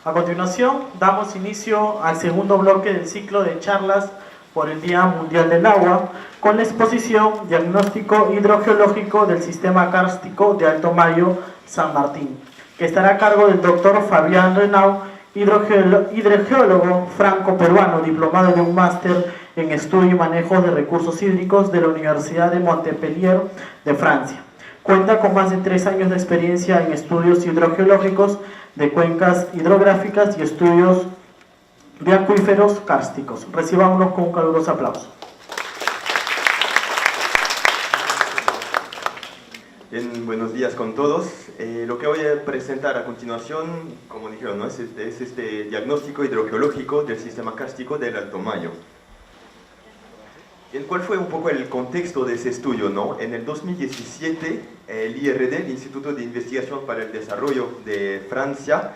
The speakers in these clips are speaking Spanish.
A continuación, damos inicio al segundo bloque del ciclo de charlas por el Día Mundial del Agua, con la exposición Diagnóstico Hidrogeológico del Sistema Kárstico de Alto Mayo, San Martín, que estará a cargo del doctor Fabián Renau, hidrogeólogo franco-peruano, diplomado de un máster en Estudio y Manejo de Recursos Hídricos de la Universidad de Montpellier de Francia. Cuenta con más de 3 años de experiencia en estudios hidrogeológicos de cuencas hidrográficas y estudios de acuíferos kársticos. Recibámonos con un caluroso aplauso. Bien, buenos días con todos. Lo que voy a presentar a continuación, como dijeron, ¿no? es este diagnóstico hidrogeológico del sistema kárstico del Alto Mayo. ¿Cuál fue un poco el contexto de ese estudio, ¿no? En el 2017, el IRD, el Instituto de Investigación para el Desarrollo de Francia,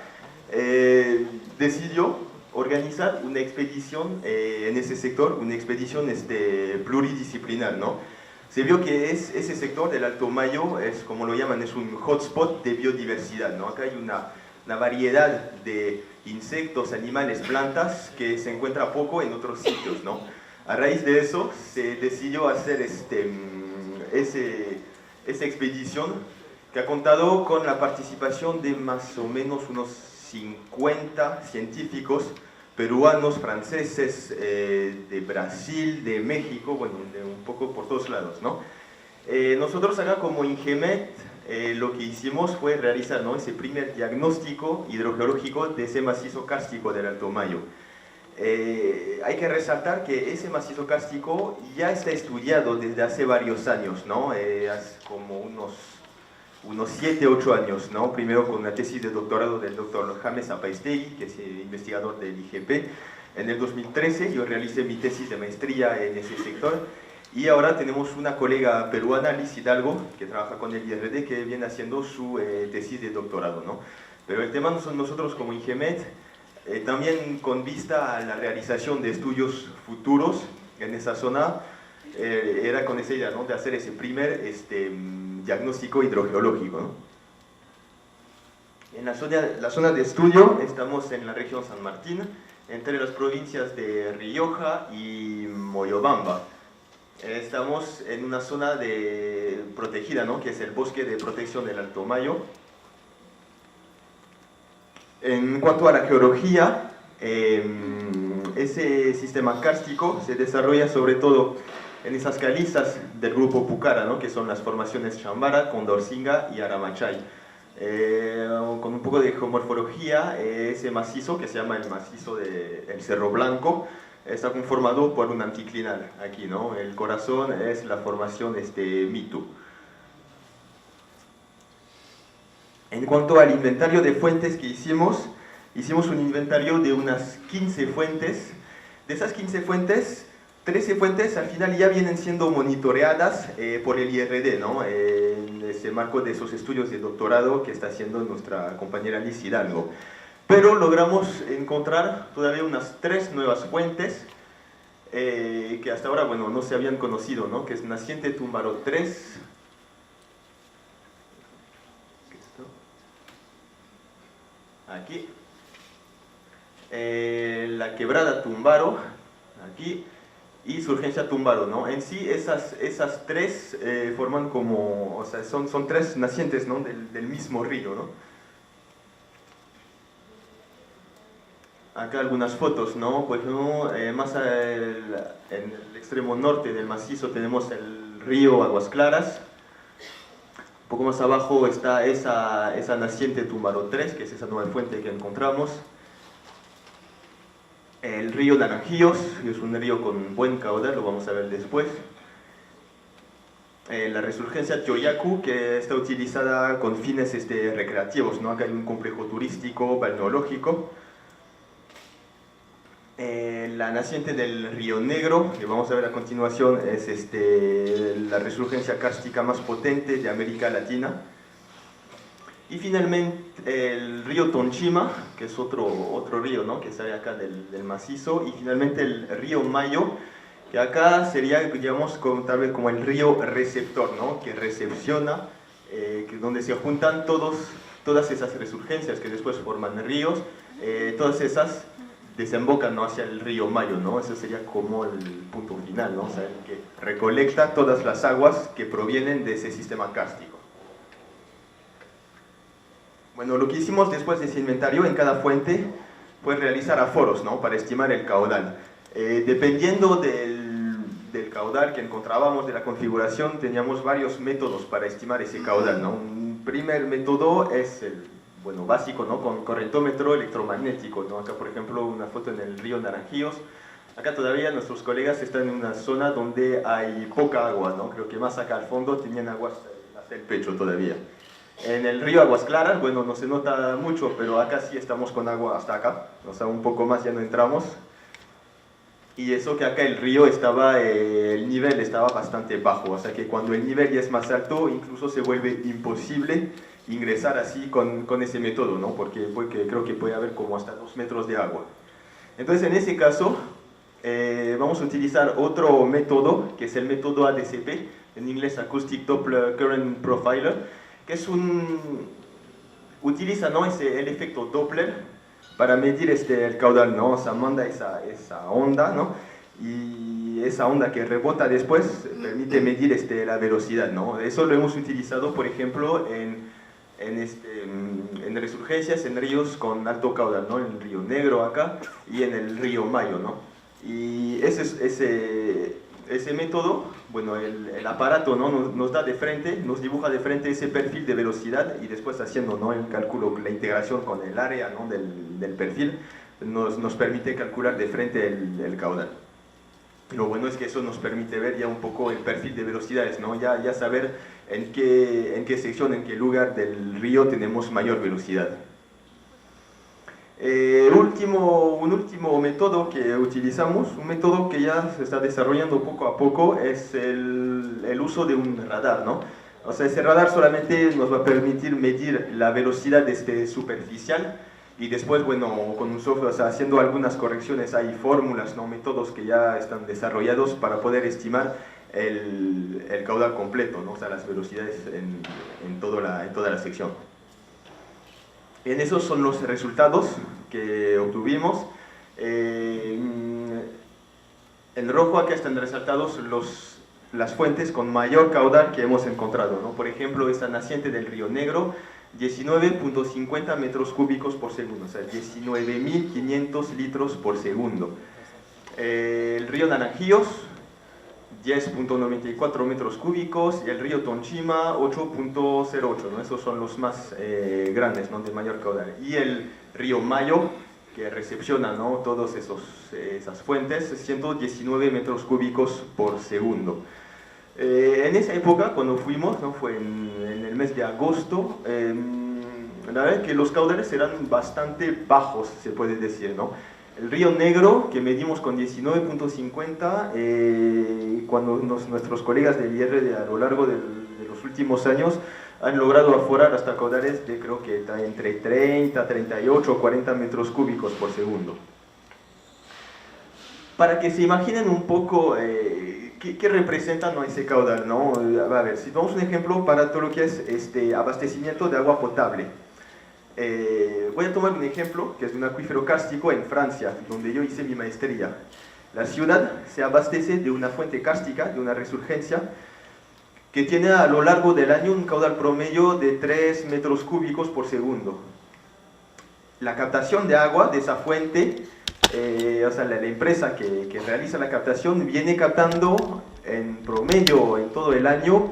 decidió organizar una expedición en ese sector, una expedición pluridisciplinar, ¿no? Se vio que ese sector del Alto Mayo, es como lo llaman, es un hotspot de biodiversidad, ¿no? Acá hay una variedad de insectos, animales, plantas que se encuentra poco en otros sitios, ¿no? A raíz de eso se decidió hacer esa expedición que ha contado con la participación de más o menos unos 50 científicos peruanos, franceses, de Brasil, de México, bueno, de un poco por todos lados, ¿no? Nosotros acá como INGEMET lo que hicimos fue realizar, ¿no? ese primer diagnóstico hidrogeológico de ese macizo kárstico del Alto Mayo. Hay que resaltar que ese macizo kárstico ya está estudiado desde hace varios años, ¿no? Hace como unos 7, 8 años, ¿no? Primero con la tesis de doctorado del doctor James Apaiztegui, que es investigador del IGP. En el 2013 yo realicé mi tesis de maestría en ese sector, y ahora tenemos una colega peruana, Liz Hidalgo, que trabaja con el IRD, que viene haciendo su tesis de doctorado, ¿no? Pero el tema nosotros como INGEMET, también con vista a la realización de estudios futuros en esa zona, era con esa idea, ¿no? de hacer ese primer diagnóstico hidrogeológico, ¿no? En la zona de estudio estamos en la región San Martín, entre las provincias de Rioja y Moyobamba. Estamos en una zona protegida, ¿no? que es el bosque de protección del Alto Mayo. En cuanto a la geología, ese sistema kárstico se desarrolla sobre todo en esas calizas del grupo Pucara, ¿no? que son las formaciones Chambara, Condorcinga y Aramachay. Con un poco de geomorfología, ese macizo, que se llama el macizo del Cerro Blanco, está conformado por un anticlinal aquí, ¿no? El corazón es la formación Mitu. En cuanto al inventario de fuentes que hicimos un inventario de unas 15 fuentes. De esas 15 fuentes, 13 fuentes al final ya vienen siendo monitoreadas por el IRD, ¿no? En ese marco de esos estudios de doctorado que está haciendo nuestra compañera Liz Hidalgo. Pero logramos encontrar todavía unas 3 nuevas fuentes que hasta ahora, bueno, no se habían conocido, ¿no? Que es Naciente Túmbaro 3, aquí, la Quebrada Túmbaro, aquí, y Surgencia Túmbaro, ¿no? En sí, esas 3 forman como, o sea, son 3 nacientes, ¿no? del mismo río, ¿no? Acá algunas fotos, ¿no? Pues, ¿no? Más en el extremo norte del macizo tenemos el río Aguas Claras. Un poco más abajo está esa naciente Túmbaro 3, que es esa nueva fuente que encontramos. El río Naranjillos, que es un río con buen caudal, lo vamos a ver después. La resurgencia Choyacu, que está utilizada con fines recreativos, ¿no? Acá hay un complejo turístico, balneológico. La naciente del Río Negro, que vamos a ver a continuación, es la resurgencia kárstica más potente de América Latina. Y finalmente el río Tonchima, que es otro río, ¿no? que sale acá del macizo. Y finalmente el río Mayo, que acá sería, digamos, tal vez como el río receptor, ¿no? que recepciona, donde se juntan todos todas esas resurgencias que después forman ríos, todas esas desembocan, ¿no?, hacia el río Mayo, ¿no? Ese sería como el punto final, ¿no? O sea, el que recolecta todas las aguas que provienen de ese sistema kárstico. Bueno, lo que hicimos después de ese inventario en cada fuente fue realizar aforos, ¿no?, para estimar el caudal. Dependiendo del caudal que encontrábamos, de la configuración, teníamos varios métodos para estimar ese caudal, ¿no? Un primer método es el básico, ¿no?, con correntómetro electromagnético, ¿no? Acá, por ejemplo, una foto en el río Naranjillos. Acá todavía nuestros colegas están en una zona donde hay poca agua, ¿no? Creo que más acá al fondo tenían agua hasta el pecho todavía. En el río Aguas Claras, bueno, no se nota mucho, pero acá sí estamos con agua hasta acá, o sea, un poco más ya no entramos. Y eso que acá el río estaba, el nivel estaba bastante bajo, o sea que cuando el nivel ya es más alto, incluso se vuelve imposible ingresar así con ese método, ¿no? Porque creo que puede haber como hasta 2 metros de agua. Entonces, en ese caso, vamos a utilizar otro método, que es el método ADCP, en inglés Acoustic Doppler Current Profiler, que es utiliza, ¿no?, el efecto Doppler para medir el caudal, ¿no? O sea, manda esa onda, ¿no? Y esa onda que rebota después permite medir la velocidad, ¿no? Eso lo hemos utilizado, por ejemplo, en resurgencias en ríos con alto caudal, ¿no? En el río Negro acá y en el río Mayo, ¿no? Y ese método, bueno, el aparato, ¿no?, nos da de frente, nos dibuja de frente ese perfil de velocidad y después haciendo, ¿no?, el cálculo, la integración con el área, ¿no?, del perfil, nos permite calcular de frente el caudal. Lo bueno es que eso nos permite ver ya un poco el perfil de velocidades, ¿no? Ya saber en qué sección, en qué lugar del río tenemos mayor velocidad. Un último método que utilizamos, un método que ya se está desarrollando poco a poco, es el uso de un radar, ¿no? O sea, ese radar solamente nos va a permitir medir la velocidad superficial y después, bueno, con un software, o sea, haciendo algunas correcciones, hay fórmulas, ¿no?, métodos que ya están desarrollados para poder estimar el caudal completo, ¿no? O sea, las velocidades en toda la sección. En esos son los resultados que obtuvimos. En rojo acá están resaltados las fuentes con mayor caudal que hemos encontrado, ¿no? Por ejemplo, esta naciente del río Negro, 19.50 metros cúbicos por segundo, o sea, 19.500 litros por segundo. El río Naranjillos, 10.94 metros cúbicos, y el río Tonchima, 8.08, ¿no? Esos son los más grandes, ¿no?, de mayor caudal. Y el río Mayo, que recepciona, ¿no?, todas esas fuentes, 119 metros cúbicos por segundo. En esa época, cuando fuimos, ¿no?, fue en el mes de agosto, la verdad es que los caudales eran bastante bajos, se puede decir, ¿no? El río Negro, que medimos con 19.50, cuando nuestros colegas del IR a lo largo de los últimos años han logrado aforar hasta caudales de, creo que está entre 30, 38 o 40 metros cúbicos por segundo. Para que se imaginen un poco qué representa, ¿no?, ese caudal, ¿no? A ver, si tomamos un ejemplo para todo lo que es abastecimiento de agua potable. Voy a tomar un ejemplo que es de un acuífero kárstico en Francia, donde yo hice mi maestría. La ciudad se abastece de una fuente kárstica, de una resurgencia, que tiene a lo largo del año un caudal promedio de 3 metros cúbicos por segundo. La captación de agua de esa fuente, o sea, la empresa que realiza la captación viene captando en promedio en todo el año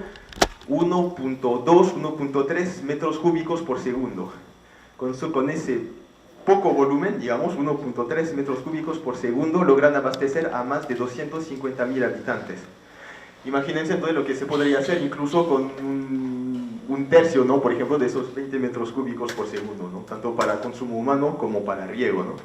1.2, 1.3 metros cúbicos por segundo. Con ese poco volumen, digamos, 1.3 metros cúbicos por segundo, logran abastecer a más de 250.000 habitantes. Imagínense entonces lo que se podría hacer incluso con un tercio, ¿no?, por ejemplo, de esos 20 metros cúbicos por segundo, ¿no?, tanto para consumo humano como para riego, ¿no?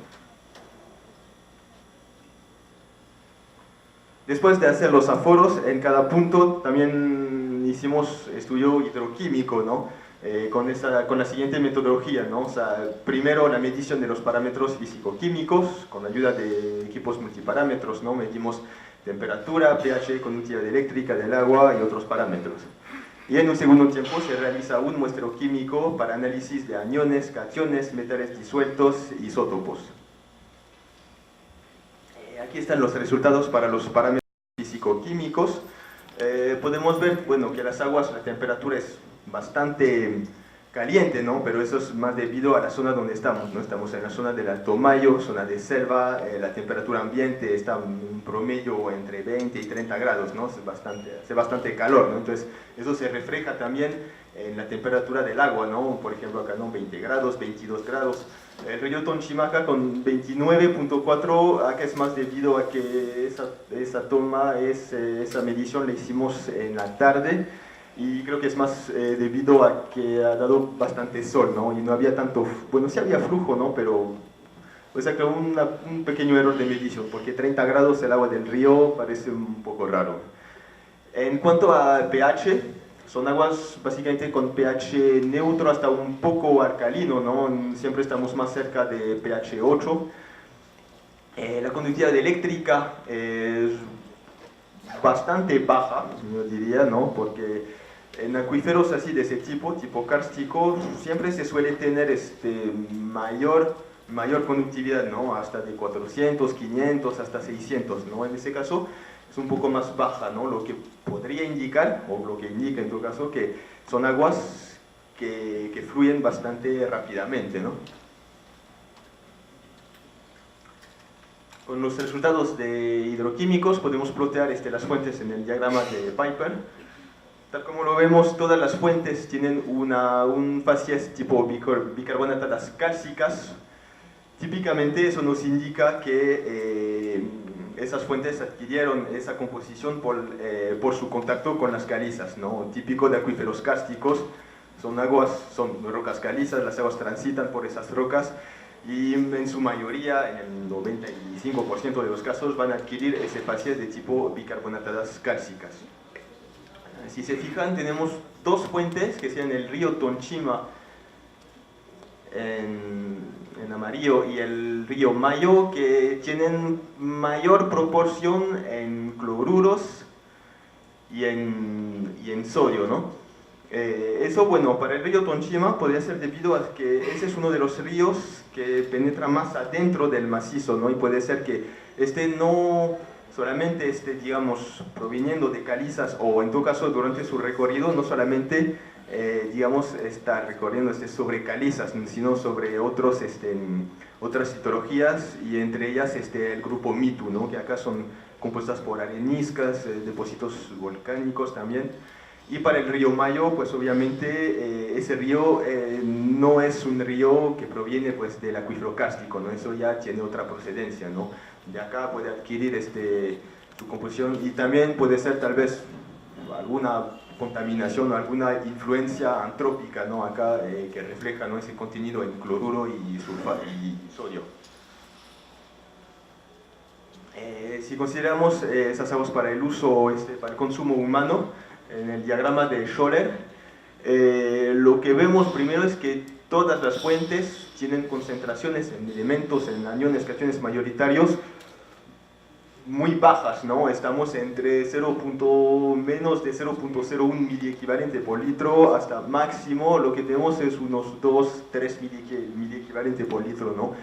Después de hacer los aforos, en cada punto también hicimos estudio hidroquímico, ¿no? Con la siguiente metodología, ¿no? O sea, primero la medición de los parámetros físico-químicos, con ayuda de equipos multiparámetros, ¿no? Medimos temperatura, pH, conductividad eléctrica del agua y otros parámetros. Y en un segundo tiempo se realiza un muestreo químico para análisis de aniones, cationes, metales disueltos, isótopos. Aquí están los resultados para los parámetros físico-químicos. Podemos ver, bueno, que las aguas, la temperatura es bastante caliente, ¿no? Pero eso es más debido a la zona donde estamos, ¿no? Estamos en la zona del Alto Mayo, zona de selva, la temperatura ambiente está en promedio entre 20 y 30 grados, ¿no? Hace bastante calor, ¿no? Entonces, eso se refleja también en la temperatura del agua, ¿no? Por ejemplo, acá, ¿no? 20 grados, 22 grados. El río Tonchimaca con 29.4, acá es más debido a que esa toma, esa medición la hicimos en la tarde, y creo que es más debido a que ha dado bastante sol, ¿no? Y no había tanto, bueno, sí había flujo, ¿no? Pero pues acá un pequeño error de medición, porque 30 grados el agua del río parece un poco raro. En cuanto a pH, son aguas básicamente con pH neutro hasta un poco alcalino, ¿no? Siempre estamos más cerca de pH 8. La conductividad eléctrica es bastante baja, yo diría, ¿no? Porque en acuíferos así de ese tipo kárstico, siempre se suele tener mayor conductividad, ¿no? Hasta de 400, 500, hasta 600, ¿no? En ese caso es un poco más baja, ¿no? Lo que podría indicar, o lo que indica en todo caso, que son aguas que fluyen bastante rápidamente, ¿no? Con los resultados de hidroquímicos podemos plotear las fuentes en el diagrama de Piper. Tal como lo vemos, todas las fuentes tienen un facies tipo bicarbonatadas cálcicas. Típicamente eso nos indica que esas fuentes adquirieron esa composición por su contacto con las calizas, ¿no? Típico de acuíferos kársticos, son rocas calizas, las aguas transitan por esas rocas, y en su mayoría, en el 95% de los casos, van a adquirir ese facies de tipo bicarbonatadas cálcicas. Si se fijan, tenemos dos fuentes, que sean el río Tonchima en amarillo y el río Mayo, que tienen mayor proporción en cloruros y en sodio, ¿no? Eso, bueno, para el río Tonchima podría ser debido a que ese es uno de los ríos que penetra más adentro del macizo, ¿no? Y puede ser que no solamente digamos, proviniendo de calizas, o en todo caso durante su recorrido, no solamente digamos, está recorriendo sobre calizas, sino sobre otras hidrologías, y entre ellas el grupo Mitu, ¿no? Que acá son compuestas por areniscas, depósitos volcánicos también. Y para el río Mayo, pues obviamente ese río no es un río que proviene pues del acuífero kárstico, ¿no? Eso ya tiene otra procedencia, ¿no? De acá puede adquirir su composición, y también puede ser tal vez alguna contaminación o alguna influencia antrópica, ¿no? Acá que refleja, ¿no? Ese contenido en cloruro y sodio. Si consideramos esas aguas para el uso, para el consumo humano, en el diagrama de Scholler, lo que vemos primero es que todas las fuentes tienen concentraciones en elementos, en aniones, cationes mayoritarios muy bajas, ¿no? Estamos entre menos de 0.01 miliequivalente por litro hasta máximo, lo que tenemos es unos 2-3 miliequivalente por litro, ¿no?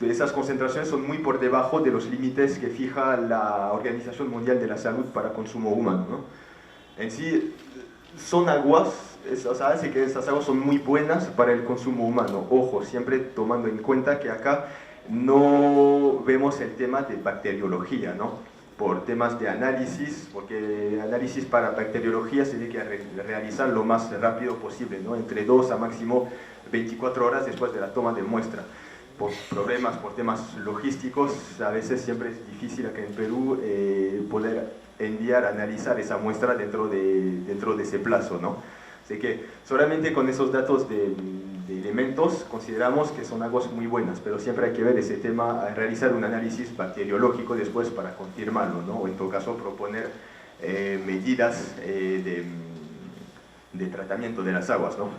Esas concentraciones son muy por debajo de los límites que fija la Organización Mundial de la Salud para consumo humano, ¿no? En sí, son aguas, o sea, hace que esas aguas son muy buenas para el consumo humano. Ojo, siempre tomando en cuenta que acá no vemos el tema de bacteriología, ¿no? Por temas de análisis, porque análisis para bacteriología se tiene que realizar lo más rápido posible, ¿no? Entre 2 a máximo 24 horas después de la toma de muestra. Por problemas, por temas logísticos, a veces siempre es difícil acá en Perú poder enviar, analizar esa muestra dentro de ese plazo, ¿no? Así que solamente con esos datos de elementos consideramos que son aguas muy buenas, pero siempre hay que ver ese tema, realizar un análisis bacteriológico después para confirmarlo, ¿no? O en todo caso proponer medidas de tratamiento de las aguas, ¿no?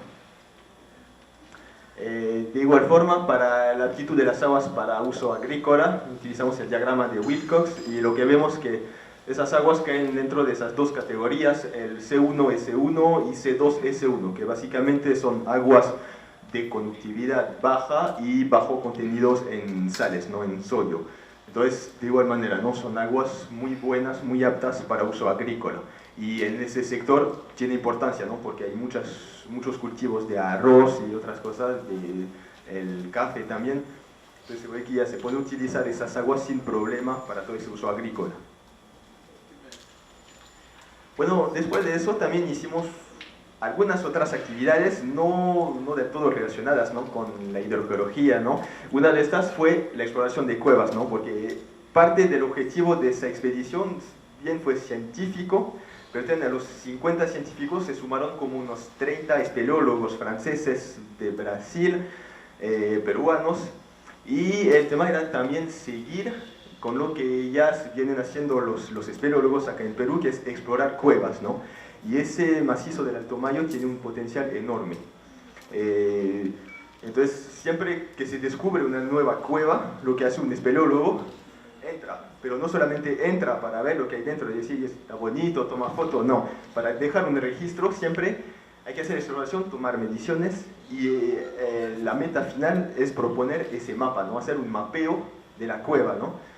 De igual forma, para la aptitud de las aguas para uso agrícola, utilizamos el diagrama de Wilcox, y lo que vemos que Esas aguas caen dentro de esas dos categorías, el C1S1 y C2S1, que básicamente son aguas de conductividad baja y bajo contenidos en sales, ¿no? En sodio. Entonces, de igual manera, ¿no? Son aguas muy buenas, muy aptas para uso agrícola. Y en ese sector tiene importancia, ¿no? Porque hay muchos cultivos de arroz y otras cosas, el café también. Entonces se ve que ya se puede utilizar esas aguas sin problema para todo ese uso agrícola. Bueno, después de eso también hicimos algunas otras actividades no del todo relacionadas, ¿no? Con la hidrogeología, ¿no? Una de estas fue la exploración de cuevas, ¿no? Porque parte del objetivo de esa expedición bien fue científico, pero a los 50 científicos se sumaron como unos 30 espeleólogos franceses de Brasil, peruanos, y el tema era también seguir con lo que ya vienen haciendo los espeleólogos acá en Perú, que es explorar cuevas, ¿no? Y ese macizo del Alto Mayo tiene un potencial enorme. Entonces, siempre que se descubre una nueva cueva, lo que hace un espeleólogo, entra, pero no solamente entra para ver lo que hay dentro y decir está bonito, toma foto, no, para dejar un registro siempre hay que hacer exploración, tomar mediciones y la meta final es proponer ese mapa, ¿no? Hacer un mapeo de la cueva, ¿no?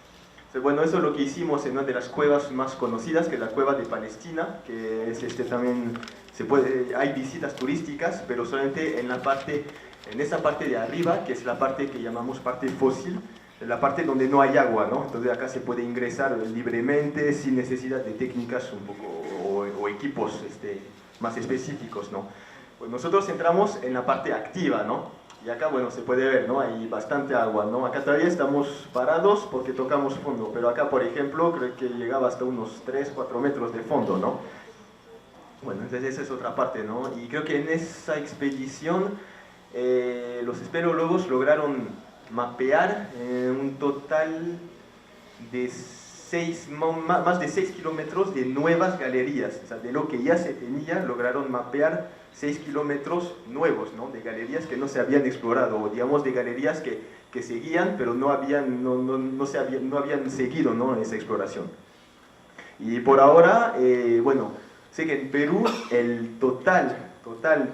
Entonces, bueno, eso es lo que hicimos en una de las cuevas más conocidas, que es la cueva de Palestina, que es también hay visitas turísticas, pero solamente en esa parte de arriba, que es la parte que llamamos parte fósil, la parte donde no hay agua, ¿no? Entonces acá se puede ingresar libremente, sin necesidad de técnicas un poco, o equipos más específicos, ¿no? Pues nosotros entramos en la parte activa, ¿no? Y acá, bueno, se puede ver, ¿no? Hay bastante agua, ¿no? Acá todavía estamos parados porque tocamos fondo, pero acá, por ejemplo, creo que llegaba hasta unos 3-4 metros de fondo, ¿no? Bueno, entonces esa es otra parte, ¿no? Y creo que en esa expedición los espeleólogos lograron mapear un total de más de 6 kilómetros de nuevas galerías. O sea, de lo que ya se tenía, lograron mapear 6 kilómetros nuevos, ¿no? De galerías que no se habían explorado, o digamos de galerías que seguían, pero no habían seguido, ¿no? Esa exploración. Y por ahora, bueno, sé que en Perú el total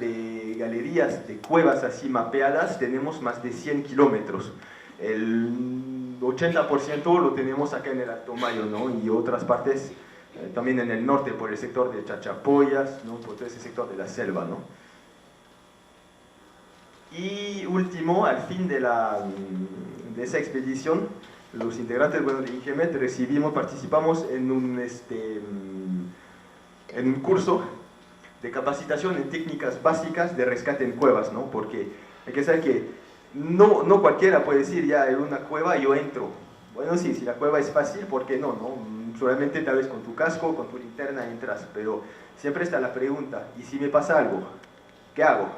de galerías, de cuevas así mapeadas, tenemos más de 100 kilómetros. El 80% lo tenemos acá en el Alto Mayo, ¿no? Y otras partes también en el norte, por el sector de Chachapoyas, ¿no? Por todo ese sector de la selva, ¿no? Y último, al fin de esa expedición, los integrantes, bueno, de INGEMET participamos en un curso de capacitación en técnicas básicas de rescate en cuevas, ¿no? Porque hay que saber que no cualquiera puede decir, ya en una cueva yo entro. Bueno, sí, si la cueva es fácil, ¿por qué no? Solamente tal vez con tu casco, con tu linterna entras, pero siempre está la pregunta, ¿y si me pasa algo? ¿Qué hago?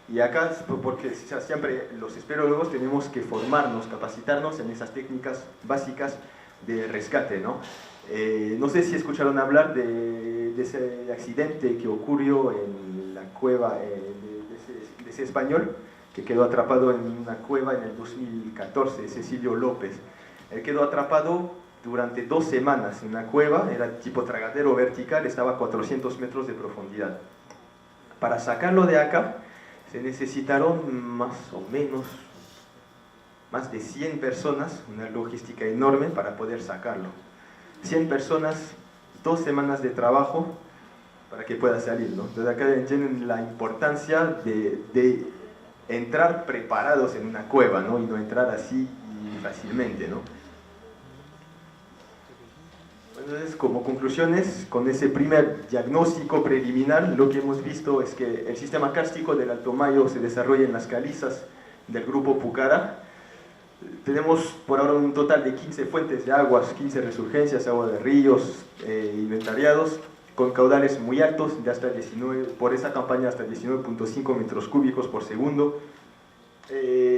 Y acá, porque siempre los espeleólogos tenemos que formarnos, capacitarnos en esas técnicas básicas de rescate, ¿no? No sé si escucharon hablar de ese accidente que ocurrió en la cueva de ese español, que quedó atrapado en una cueva en el 2014, Cecilio López. Él quedó atrapado durante 2 semanas en la cueva, era tipo tragadero vertical, estaba a 400 metros de profundidad. Para sacarlo de acá se necesitaron más o menos más de 100 personas, una logística enorme para poder sacarlo. 100 personas, 2 semanas de trabajo para que pueda salir, ¿no? Entonces acá tienen la importancia de entrar preparados en una cueva, ¿no? Y no entrar así fácilmente, ¿no? Entonces, como conclusiones, con ese primer diagnóstico preliminar, lo que hemos visto es que el sistema kárstico del Alto Mayo se desarrolla en las calizas del grupo Pucara. Tenemos por ahora un total de 15 fuentes de aguas, 15 resurgencias, agua de ríos inventariados, con caudales muy altos, de hasta 19, por esa campaña hasta 19.5 metros cúbicos por segundo.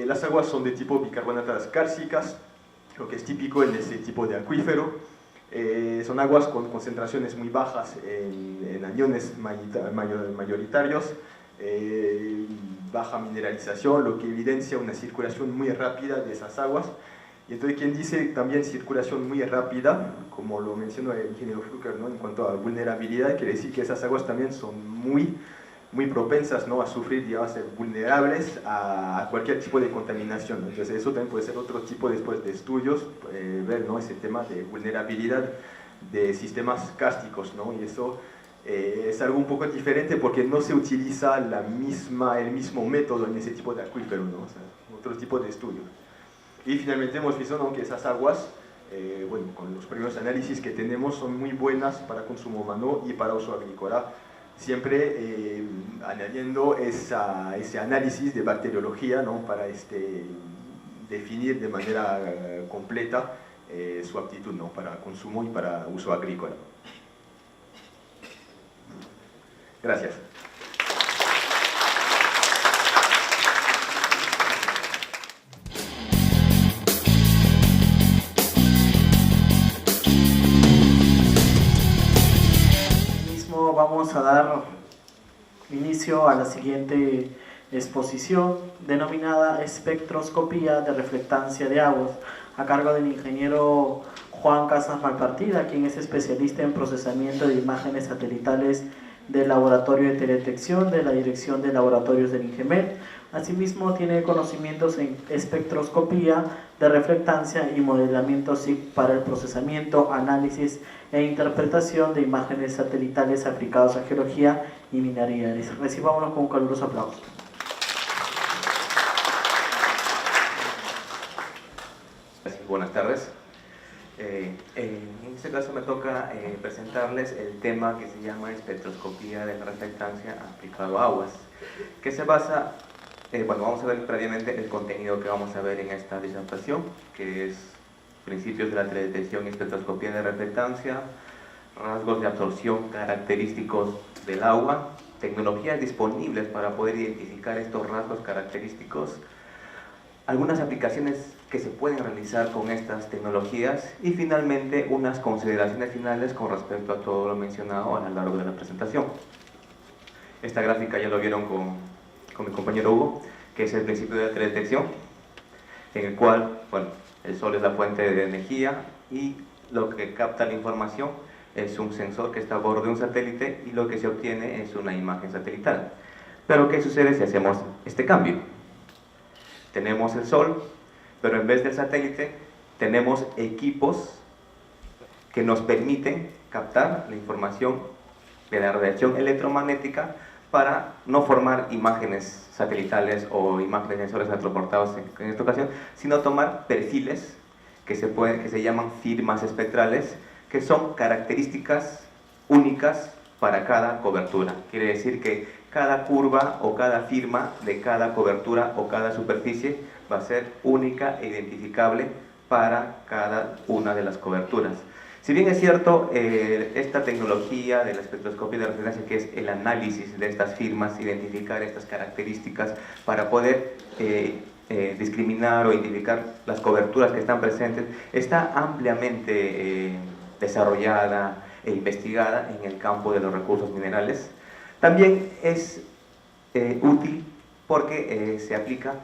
Las aguas son de tipo bicarbonatadas cársticas, lo que es típico en ese tipo de acuífero. Son aguas con concentraciones muy bajas en aniones mayoritarios, baja mineralización, lo que evidencia una circulación muy rápida de esas aguas, Y entonces quien dice también circulación muy rápida, como lo mencionó el ingeniero Fluker, ¿no? En cuanto a vulnerabilidad, quiere decir que esas aguas también son muy propensas, ¿no? A sufrir y a ser vulnerables a cualquier tipo de contaminación, ¿no? Entonces eso también puede ser otro tipo después de estudios, ver, ¿no? Ese tema de vulnerabilidad de sistemas cársticos, ¿no? Y eso es algo un poco diferente porque no se utiliza el mismo método en ese tipo de acuífero, ¿no? O sea, otro tipo de estudios. Y finalmente hemos visto, ¿no? Que esas aguas, bueno, con los primeros análisis que tenemos, son muy buenas para consumo humano y para uso agrícola, siempre añadiendo ese análisis de bacteriología, ¿no? Para definir de manera completa su aptitud, ¿no? Para consumo y para uso agrícola. Gracias. Vamos a dar inicio a la siguiente exposición denominada Espectroscopía de reflectancia de aguas, a cargo del ingeniero Juan Casas Malpartida, quien es especialista en procesamiento de imágenes satelitales del Laboratorio de Teledetección de la Dirección de Laboratorios del INGEMET. Asimismo, tiene conocimientos en espectroscopía de reflectancia y modelamiento SIC para el procesamiento, análisis e interpretación de imágenes satelitales aplicados a geología y minería. Recibámonos con un caluroso aplauso. Buenas tardes. En este caso me toca presentarles el tema que se llama espectroscopía de la reflectancia aplicado a aguas, que se basa, bueno, vamos a ver previamente el contenido que vamos a ver en esta disertación, que es principios de la teledetección y espectroscopía de reflectancia, rasgos de absorción característicos del agua, tecnologías disponibles para poder identificar estos rasgos característicos, algunas aplicaciones que se pueden realizar con estas tecnologías y finalmente unas consideraciones finales con respecto a todo lo mencionado a lo largo de la presentación. Esta gráfica ya lo vieron con mi compañero Hugo, que es el principio de la teledetección, en el cual, bueno, el sol es la fuente de energía y lo que capta la información es un sensor que está a bordo de un satélite y lo que se obtiene es una imagen satelital. Pero ¿qué sucede si hacemos este cambio? Tenemos el sol, pero en vez del satélite tenemos equipos que nos permiten captar la información de la radiación electromagnética para no formar imágenes satelitales o imágenes de sensores transportados en esta ocasión, sino tomar perfiles que se llaman firmas espectrales, que son características únicas para cada cobertura. Quiere decir que cada curva o cada firma de cada cobertura o cada superficie va a ser única e identificable para cada una de las coberturas. Si bien es cierto, esta tecnología de la espectroscopía de reflectancia, que es el análisis de estas firmas, identificar estas características para poder discriminar o identificar las coberturas que están presentes, está ampliamente desarrollada e investigada en el campo de los recursos minerales. También es útil porque se aplica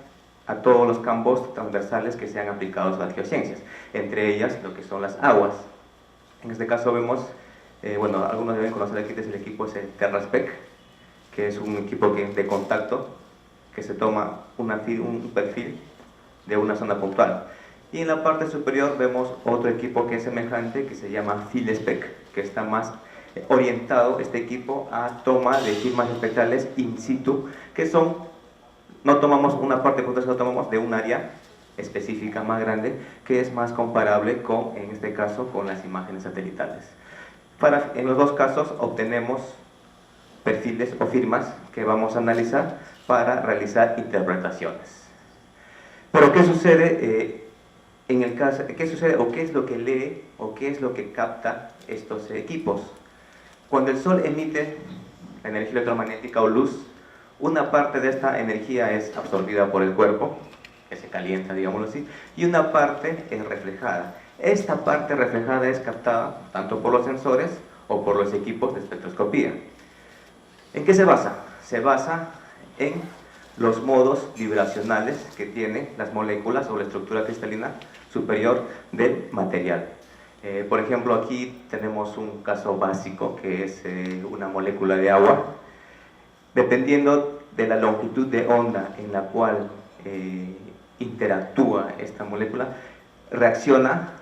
a todos los campos transversales que sean aplicados a las geociencias, entre ellas lo que son las aguas. En este caso vemos, bueno, algunos deben conocer aquí, el equipo es el TerraSpec, que es un equipo de contacto que se toma un perfil de una zona puntual. Y en la parte superior vemos otro equipo que es semejante, que se llama FieldSpec, que está más orientado este equipo a toma de firmas espectrales in situ, que son, no tomamos una parte puntual, sino tomamos de un área específica más grande, que es más comparable con, en este caso, con las imágenes satelitales. En los dos casos obtenemos perfiles o firmas que vamos a analizar para realizar interpretaciones. Pero ¿qué sucede en el caso? ¿Qué sucede o qué es lo que lee o qué es lo que capta estos equipos? Cuando el sol emite la energía electromagnética o luz, una parte de esta energía es absorbida por el cuerpo, que se calienta, digámoslo así, y una parte es reflejada. Esta parte reflejada es captada tanto por los sensores o por los equipos de espectroscopía. ¿En qué se basa? Se basa en los modos vibracionales que tienen las moléculas o la estructura cristalina superior del material. Por ejemplo, aquí tenemos un caso básico que es una molécula de agua. Dependiendo de la longitud de onda en la cual interactúa esta molécula, reacciona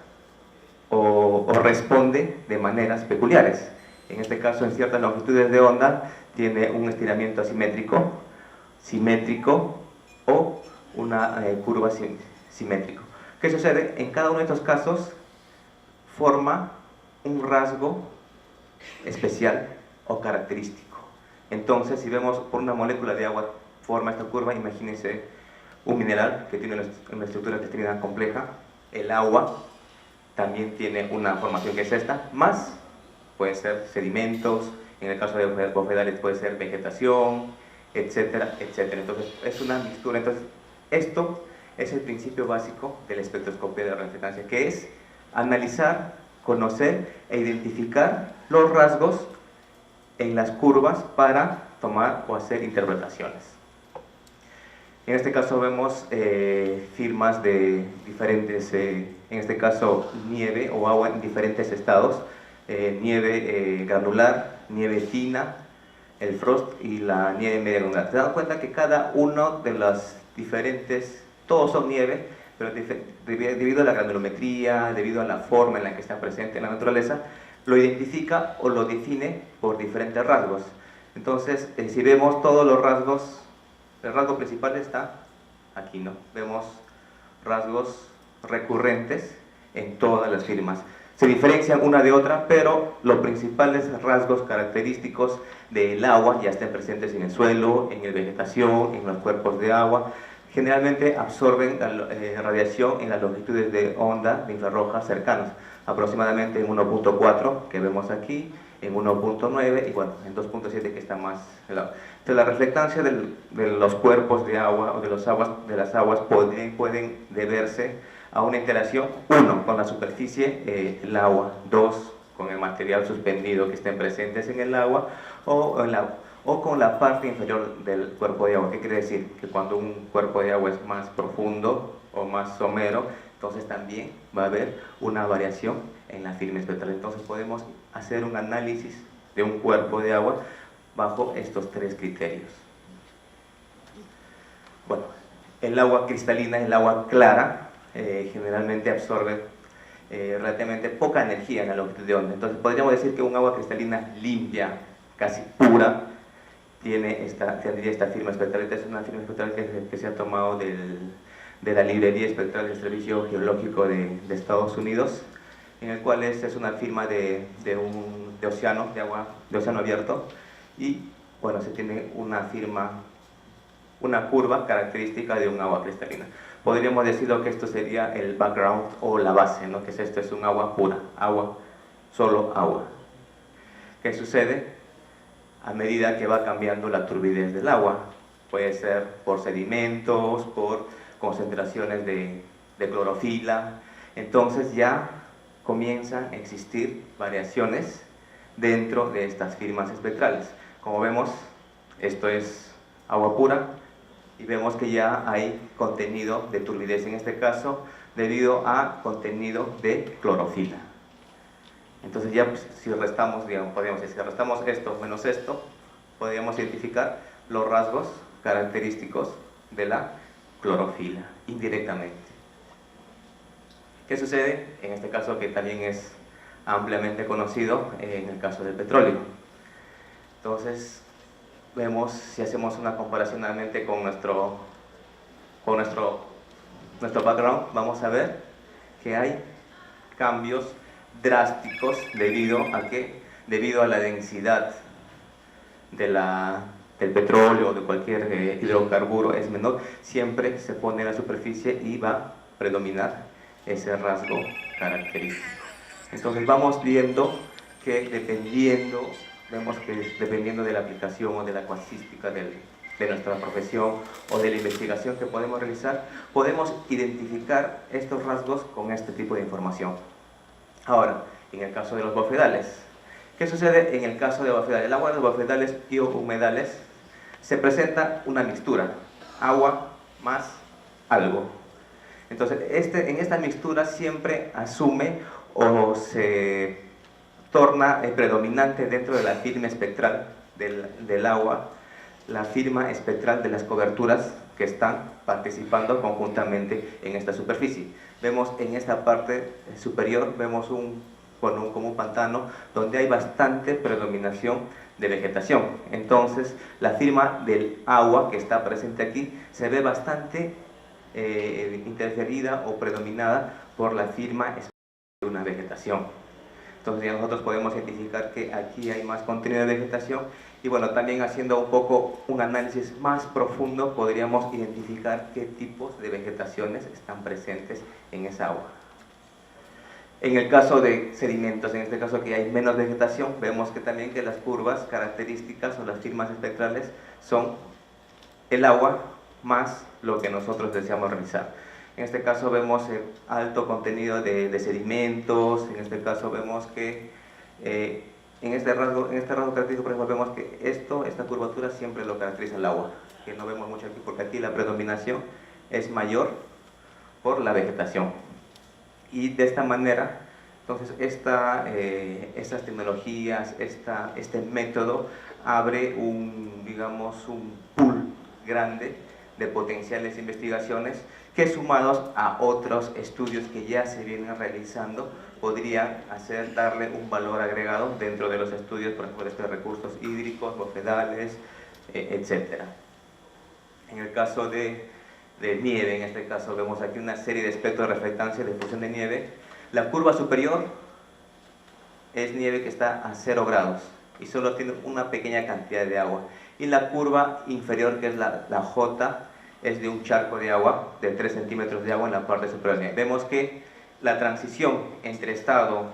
o responde de maneras peculiares. En este caso, en ciertas longitudes de onda, tiene un estiramiento asimétrico, simétrico o una curva simétrico. ¿Qué sucede? En cada uno de estos casos forma un rasgo especial o característico. Entonces, si vemos por una molécula de agua forma esta curva, imagínense un mineral que tiene una estructura cristalina compleja. El agua también tiene una formación que es esta, más puede ser sedimentos, en el caso de bofedales puede ser vegetación, etcétera, etcétera. Entonces, es una mixtura. Entonces, esto es el principio básico de la espectroscopía de radiofrecuencia, que es analizar, conocer e identificar los rasgos en las curvas para tomar o hacer interpretaciones. En este caso vemos firmas de diferentes, en este caso nieve o agua en diferentes estados, nieve granular, nieve fina, el frost y la nieve media granular. Se dan cuenta que cada uno de las diferentes, todos son nieve, pero debido a la granulometría, debido a la forma en la que está presente en la naturaleza, lo identifica o lo define por diferentes rasgos. Entonces, si vemos todos los rasgos, el rasgo principal está aquí, ¿no? Vemos rasgos recurrentes en todas las firmas. Se diferencian una de otra, pero los principales rasgos característicos del agua ya están presentes en el suelo, en la vegetación, en los cuerpos de agua. Generalmente absorben radiación en las longitudes de onda de infrarrojas cercanas, aproximadamente en 1.4 que vemos aquí, en 1.9 y bueno, en 2.7 que está más helado. Entonces la reflectancia de los cuerpos de agua o de las aguas pueden deberse a una interacción, 1, con la superficie del agua, 2, con el material suspendido que estén presentes en el agua o con la parte inferior del cuerpo de agua. ¿Qué quiere decir? Que cuando un cuerpo de agua es más profundo o más somero, entonces también va a haber una variación en la firma espectral. Entonces podemos hacer un análisis de un cuerpo de agua bajo estos 3 criterios. Bueno, el agua cristalina, el agua clara, generalmente absorbe relativamente poca energía en la longitud de onda. Entonces podríamos decir que un agua cristalina limpia, casi pura, tendría esta firma espectral. Esta es una firma espectral que se ha tomado de la librería espectral del Servicio Geológico de Estados Unidos, en el cual es una firma de océano, de océano abierto, y bueno, se tiene una curva característica de un agua cristalina. Podríamos decirlo que esto sería el background o la base, ¿no? Que esto es un agua pura, agua, solo agua. ¿Qué sucede? A medida que va cambiando la turbidez del agua, puede ser por sedimentos, por concentraciones de clorofila, entonces ya comienzan a existir variaciones dentro de estas firmas espectrales. Como vemos, esto es agua pura y vemos que ya hay contenido de turbidez, en este caso debido a contenido de clorofila. Entonces ya pues, si restamos, digamos, podríamos decir, si restamos esto menos esto, podríamos identificar los rasgos característicos de la clorofila indirectamente. ¿Qué sucede? En este caso, que también es ampliamente conocido, en el caso del petróleo. Entonces vemos, si hacemos una comparación nuevamente con nuestro background, vamos a ver que hay cambios drásticos debido a la densidad del petróleo o de cualquier hidrocarburo es menor. Siempre se pone en la superficie y va a predominar ese rasgo característico. Entonces vamos viendo que dependiendo de la aplicación o de la casuística de nuestra profesión o de la investigación que podemos realizar, podemos identificar estos rasgos con este tipo de información. Ahora, en el caso de los bofedales, ¿qué sucede en el caso de bofedales? El agua de los bofedales y humedales se presenta una mixtura. agua más algo. Entonces, en esta mixtura siempre asume o se torna predominante dentro de la firma espectral del agua, la firma espectral de las coberturas que están participando conjuntamente en esta superficie. Vemos en esta parte superior, vemos como un pantano donde hay bastante predominación de vegetación. Entonces, la firma del agua que está presente aquí se ve bastante interferida o predominada por la firma de una vegetación. Entonces ya nosotros podemos identificar que aquí hay más contenido de vegetación y bueno, también haciendo un poco un análisis más profundo podríamos identificar qué tipos de vegetaciones están presentes en esa agua. En el caso de sedimentos, en este caso que hay menos vegetación, vemos que también que las curvas características o las firmas espectrales son el agua más lo que nosotros deseamos realizar. En este caso vemos alto contenido de sedimentos, en este caso vemos que en este rasgo característico, por ejemplo, vemos que esta curvatura siempre lo caracteriza el agua, que no vemos mucho aquí porque aquí la predominación es mayor por la vegetación. Y de esta manera, entonces estas tecnologías, este método abre digamos, un pool grande de potenciales investigaciones que sumados a otros estudios que ya se vienen realizando podrían darle un valor agregado dentro de los estudios, por ejemplo, de recursos hídricos, bofedales, etc. En el caso de nieve, en este caso vemos aquí una serie de espectros de reflectancia de difusión de nieve. La curva superior es nieve que está a 0 grados y solo tiene una pequeña cantidad de agua. Y la curva inferior, que es la J, es de un charco de agua, de 3 centímetros de agua en la parte superior. Vemos que la transición entre estado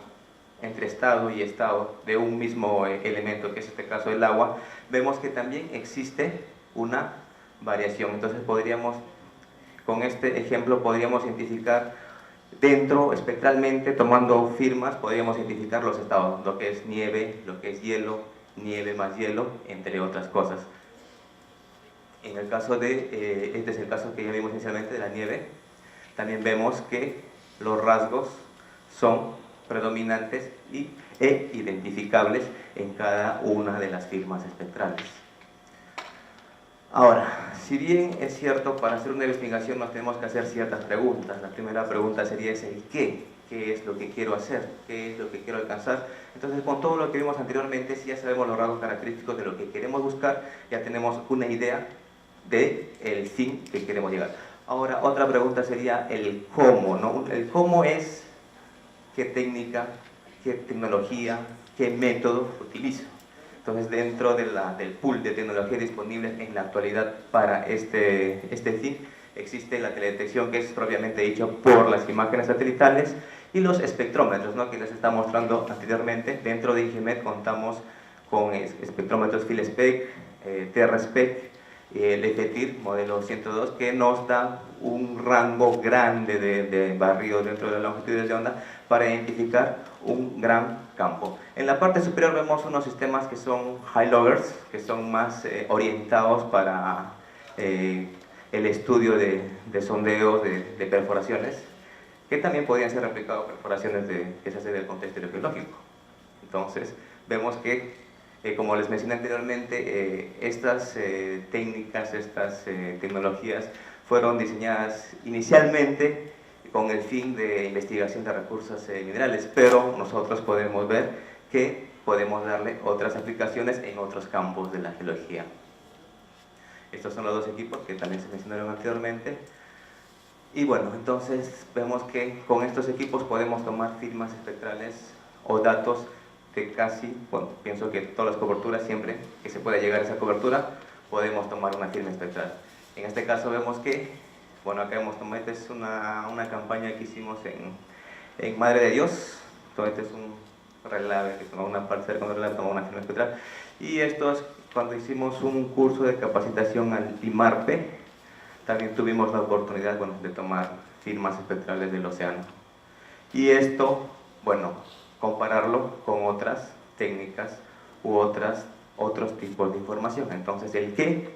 y estado de un mismo elemento, que es este caso el agua, vemos que también existe una variación. Entonces con este ejemplo podríamos identificar dentro, espectralmente, tomando firmas, podríamos identificar los estados, lo que es nieve, lo que es hielo, nieve más hielo, entre otras cosas. En el caso este es el caso que ya vimos inicialmente de la nieve, también vemos que los rasgos son predominantes e identificables en cada una de las firmas espectrales. Ahora, si bien es cierto, para hacer una investigación nos tenemos que hacer ciertas preguntas. La primera pregunta sería el qué. ¿Qué es lo que quiero hacer? ¿Qué es lo que quiero alcanzar? Entonces, con todo lo que vimos anteriormente, si ya sabemos los rasgos característicos de lo que queremos buscar, ya tenemos una idea del fin que queremos llegar. Ahora, otra pregunta sería el cómo, ¿no? El cómo es qué técnica, qué tecnología, qué método utilizo. Entonces, dentro del pool de tecnología disponible en la actualidad para este fin, existe la teledetección, que es propiamente dicho por las imágenes satelitales, y los espectrómetros, ¿no?, que les está mostrando anteriormente. Dentro de INGIMED contamos con espectrómetros PhilSpec, TRSpec, el FTIR modelo 102, que nos da un rango grande de barrido dentro de las longitudes de onda para identificar un gran campo. En la parte superior vemos unos sistemas que son high loggers, que son más orientados para el estudio de sondeos de perforaciones, que también podrían ser replicados perforaciones que se hacen del contexto hidrogeológico. Entonces, vemos que, como les mencioné anteriormente, estas técnicas, estas tecnologías fueron diseñadas inicialmente con el fin de investigación de recursos minerales, pero nosotros podemos ver que podemos darle otras aplicaciones en otros campos de la geología. Estos son los dos equipos que también se mencionaron anteriormente. Y bueno, entonces vemos que con estos equipos podemos tomar firmas espectrales o datos de casi, bueno, pienso que todas las coberturas, siempre que se pueda llegar a esa cobertura, podemos tomar una firma espectral. En este caso vemos que, bueno, acá hemos tomado, esta es una campaña que hicimos en Madre de Dios. Entonces este es un relave, que tomó una parte cerca de un relave, tomó una firma espectral. Y esto es cuando hicimos un curso de capacitación al IMARPE, también tuvimos la oportunidad, bueno, de tomar firmas espectrales del océano. Y esto, bueno, compararlo con otras técnicas u otros tipos de información. Entonces, el qué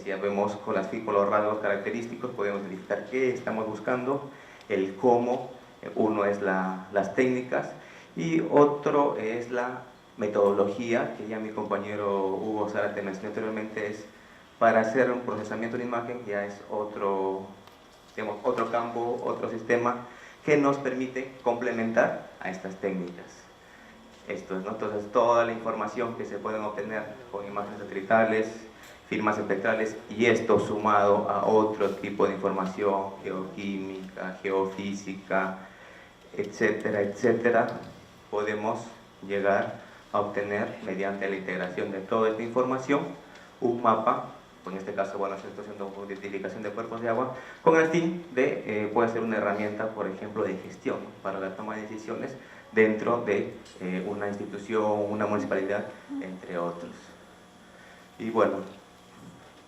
Ya vemos con los rasgos característicos, podemos verificar qué estamos buscando, el cómo. Uno es las técnicas y otro es la metodología, que ya mi compañero Hugo Zárate mencionó anteriormente. Es para hacer un procesamiento de imagen, ya es otro, digamos, otro campo, otro sistema que nos permite complementar a estas técnicas. Esto, ¿no? Entonces, toda la información que se pueden obtener con imágenes satelitales, firmas espectrales, y esto sumado a otro tipo de información, geoquímica, geofísica, etcétera, etcétera, podemos llegar a obtener, mediante la integración de toda esta información, un mapa. En este caso, bueno, se está haciendo una identificación de cuerpos de agua, con el fin de, puede ser una herramienta, por ejemplo, de gestión, ¿no?, para la toma de decisiones dentro de una institución, una municipalidad, entre otros. Y bueno,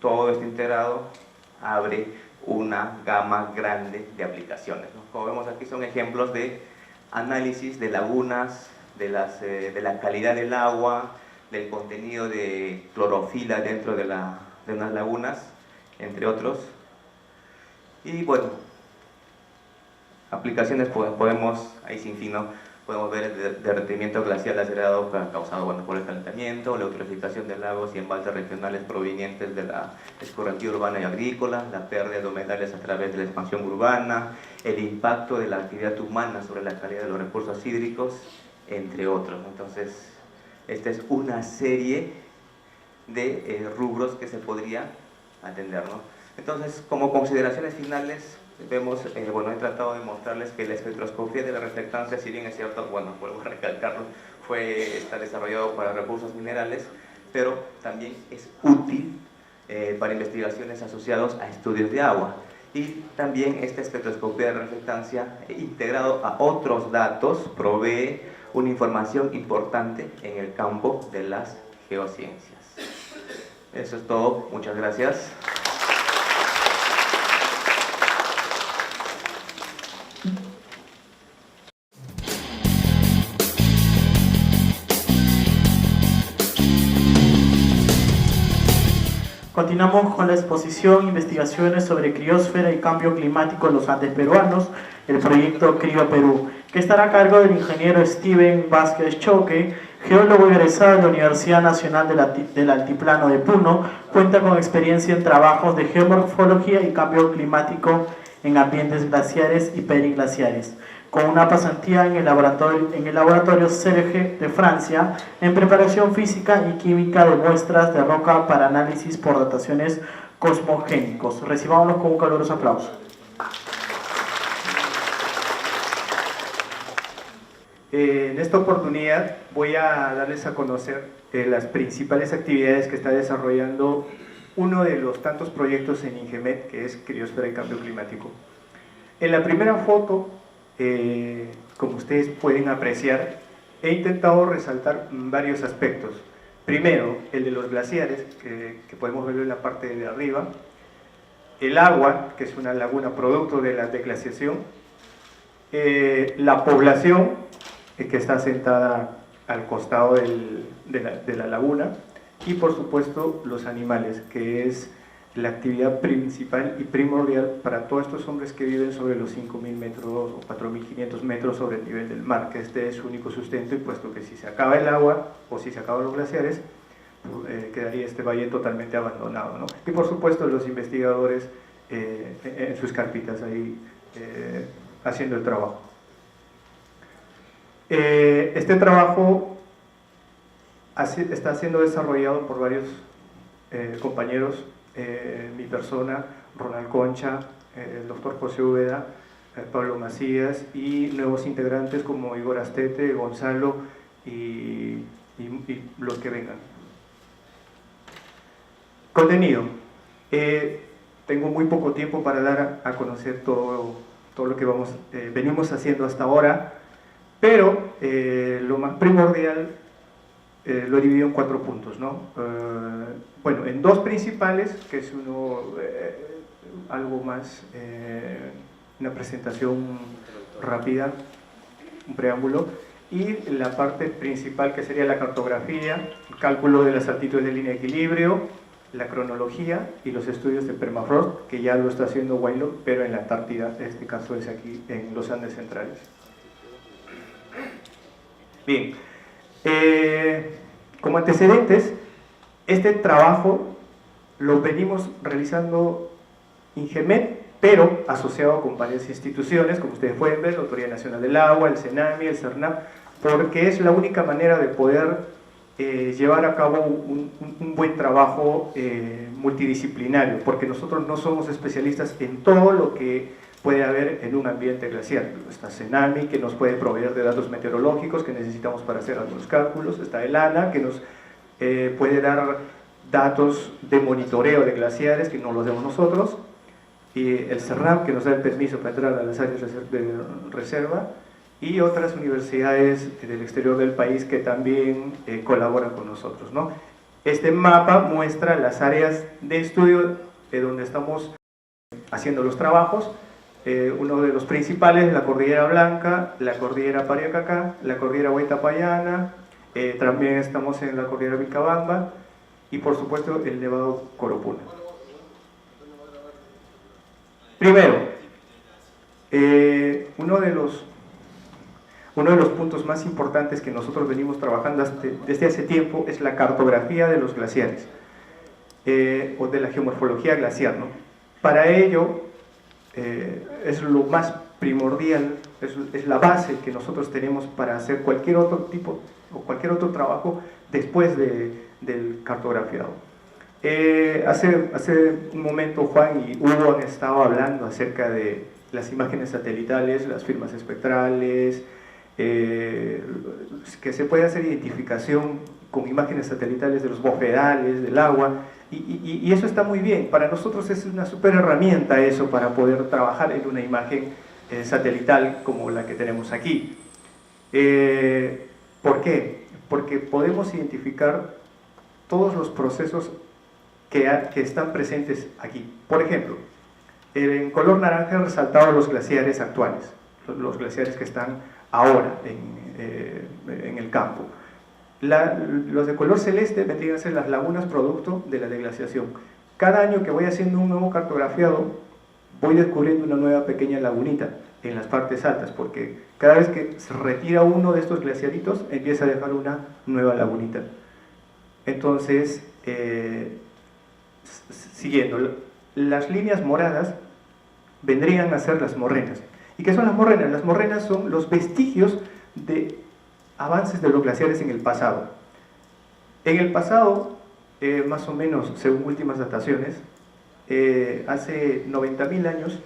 todo esto integrado abre una gama grande de aplicaciones, ¿no? Como vemos aquí, son ejemplos de análisis de lagunas, de la calidad del agua, del contenido de clorofila dentro de unas lagunas, entre otros. Y bueno, aplicaciones, pues, podemos, ahí sin fin, ¿no?, podemos ver el derretimiento glacial acelerado causado, bueno, por el calentamiento, la eutrofización de lagos y embalses regionales provenientes de la escorrentía urbana y agrícola, la pérdida de humedales a través de la expansión urbana, el impacto de la actividad humana sobre la calidad de los recursos hídricos, entre otros. Entonces, esta es una serie de rubros que se podría atender, ¿no? Entonces, como consideraciones finales, vemos, bueno, he tratado de mostrarles que la espectroscopía de la reflectancia, si bien es cierto, bueno, vuelvo a recalcarlo, está desarrollado para recursos minerales, pero también es útil para investigaciones asociadas a estudios de agua. Y también esta espectroscopía de reflectancia, integrado a otros datos, provee una información importante en el campo de las geociencias. Eso es todo, muchas gracias. Continuamos con la exposición Investigaciones sobre criosfera y cambio climático en los Andes peruanos, el proyecto Crio Perú, que estará a cargo del ingeniero Steven Vázquez Choque, geólogo egresado de la Universidad Nacional del Altiplano de Puno. Cuenta con experiencia en trabajos de geomorfología y cambio climático en ambientes glaciares y periglaciares, con una pasantía en el laboratorio Serge de Francia, en preparación física y química de muestras de roca para análisis por dataciones cosmogénicos. Recibámoslos con un caluroso aplauso. En esta oportunidad voy a darles a conocer las principales actividades que está desarrollando uno de los tantos proyectos en INGEMET, que es Criosfera y Cambio Climático. En la primera foto, como ustedes pueden apreciar, he intentado resaltar varios aspectos. Primero, el de los glaciares, que podemos verlo en la parte de arriba. El agua, que es una laguna producto de la deglaciación. La población, que está asentada al costado de la laguna. Y por supuesto, los animales, que es la actividad principal y primordial para todos estos hombres que viven sobre los 5.000 metros o 4.500 metros sobre el nivel del mar, que este es su único sustento, y puesto que si se acaba el agua o si se acaban los glaciares, quedaría este valle totalmente abandonado, ¿no? Y por supuesto los investigadores en sus carpitas ahí haciendo el trabajo. Este trabajo está siendo desarrollado por varios compañeros, mi persona, Ronald Concha, el doctor José Úbeda, Pablo Macías, y nuevos integrantes como Igor Astete, Gonzalo y los que vengan. Contenido. Tengo muy poco tiempo para dar a conocer todo lo que venimos haciendo hasta ahora, pero lo más primordial lo he dividido en 4 puntos, ¿no? Bueno, en 2 principales, que es algo más, una presentación rápida, un preámbulo, y la parte principal, que sería la cartografía, el cálculo de las altitudes de línea de equilibrio, la cronología y los estudios de permafrost, que ya lo está haciendo Waylo, pero en la Antártida, en este caso es aquí en los Andes centrales. Bien, como antecedentes, este trabajo lo venimos realizando INGEMET, pero asociado con varias instituciones, como ustedes pueden ver, la Autoridad Nacional del Agua, el CENAMI, el CERNAP, porque es la única manera de poder llevar a cabo un buen trabajo multidisciplinario, porque nosotros no somos especialistas en todo lo que puede haber en un ambiente glaciar. Está CENAMI, que nos puede proveer de datos meteorológicos que necesitamos para hacer algunos cálculos, está el ANA, que nos puede dar datos de monitoreo de glaciares, que no los damos nosotros, y el CERNAP, que nos da el permiso para entrar a las áreas de reserva, y otras universidades del exterior del país que también colaboran con nosotros, ¿no? Este mapa muestra las áreas de estudio de donde estamos haciendo los trabajos. Uno de los principales es la Cordillera Blanca, la Cordillera Pariacacá, la Cordillera Huaytapallana, también estamos en la Cordillera Vilcabamba y por supuesto el Nevado Coropuna. Primero, uno de los puntos más importantes que nosotros venimos trabajando desde hace tiempo es la cartografía de los glaciares, o de la geomorfología glaciar, ¿no? Para ello, es lo más primordial, es la base que nosotros tenemos para hacer cualquier otro tipo o cualquier otro trabajo después del cartografiado. Hace un momento Juan y Hugo han estado hablando acerca de las imágenes satelitales, las firmas espectrales, que se puede hacer identificación con imágenes satelitales de los bofedales, del agua, y eso está muy bien. Para nosotros es una super herramienta eso para poder trabajar en una imagen satelital como la que tenemos aquí. ¿Por qué? Porque podemos identificar todos los procesos que están presentes aquí. Por ejemplo, en color naranja he resaltado los glaciares actuales, los glaciares que están ahora en el campo. Los de color celeste vendrían a ser las lagunas producto de la deglaciación. Cada año que voy haciendo un nuevo cartografiado, voy descubriendo una nueva pequeña lagunita en las partes altas, porque cada vez que se retira uno de estos glaciaritos, empieza a dejar una nueva lagunita. Entonces, siguiendo, las líneas moradas vendrían a ser las morrenas. ¿Y qué son las morrenas? Las morrenas son los vestigios de avances de los glaciares en el pasado. En el pasado, más o menos, según últimas dataciones, hace 90.000 años,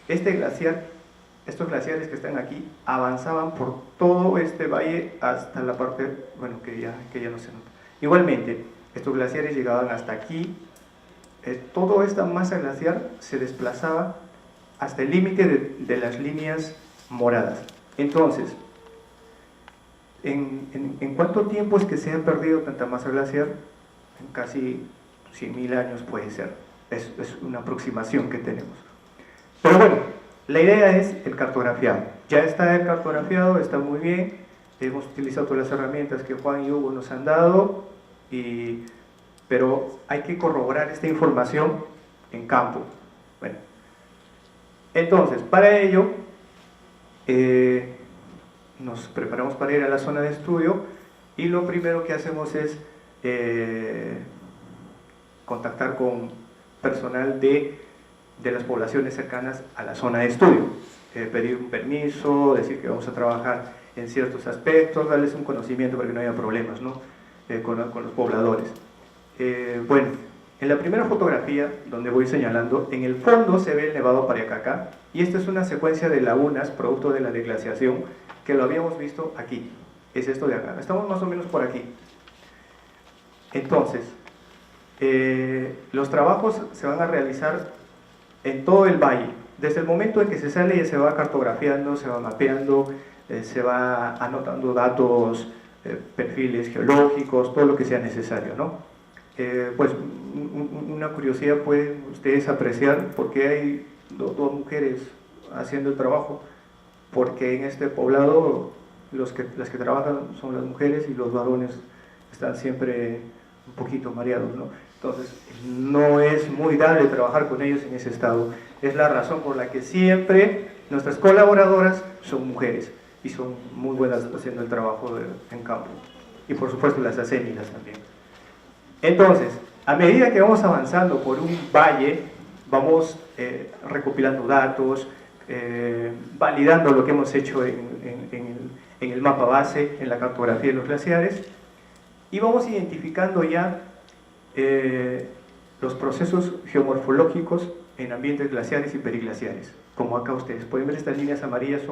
estos glaciares que están aquí avanzaban por todo este valle hasta la parte, bueno, que ya no se nota. Igualmente, estos glaciares llegaban hasta aquí, toda esta masa glaciar se desplazaba hasta el límite de las líneas moradas. Entonces, ¿en cuánto tiempo es que se ha perdido tanta masa glaciar? En casi 100.000 años puede ser. Es una aproximación que tenemos. Pero bueno, la idea es el cartografiado. Ya está el cartografiado, está muy bien. Hemos utilizado todas las herramientas que Juan y Hugo nos han dado, pero hay que corroborar esta información en campo. Bueno, entonces, para ello, nos preparamos para ir a la zona de estudio y lo primero que hacemos es contactar con personal de las poblaciones cercanas a la zona de estudio, pedir un permiso, decir que vamos a trabajar en ciertos aspectos, darles un conocimiento para que no haya problemas, ¿no? Con los pobladores. Bueno, en la primera fotografía, donde voy señalando, en el fondo se ve el Nevado Pariacacá, y esta es una secuencia de lagunas producto de la deglaciación que lo habíamos visto aquí. Es esto de acá. Estamos más o menos por aquí. Entonces, los trabajos se van a realizar en todo el valle. Desde el momento en que se sale ya se va cartografiando, se va mapeando, se va anotando datos, perfiles geológicos, todo lo que sea necesario, ¿no? Pues una curiosidad pueden ustedes apreciar por qué hay dos mujeres haciendo el trabajo, porque en este poblado las que trabajan son las mujeres y los varones están siempre un poquito mareados, ¿no? Entonces, no es muy dable trabajar con ellos en ese estado. Es la razón por la que siempre nuestras colaboradoras son mujeres y son muy buenas haciendo el trabajo en campo. Y por supuesto las acémilas también. Entonces, a medida que vamos avanzando por un valle, vamos recopilando datos, validando lo que hemos hecho en el mapa base, en la cartografía de los glaciares, y vamos identificando ya los procesos geomorfológicos en ambientes glaciares y periglaciares. Como acá ustedes pueden ver, estas líneas amarillas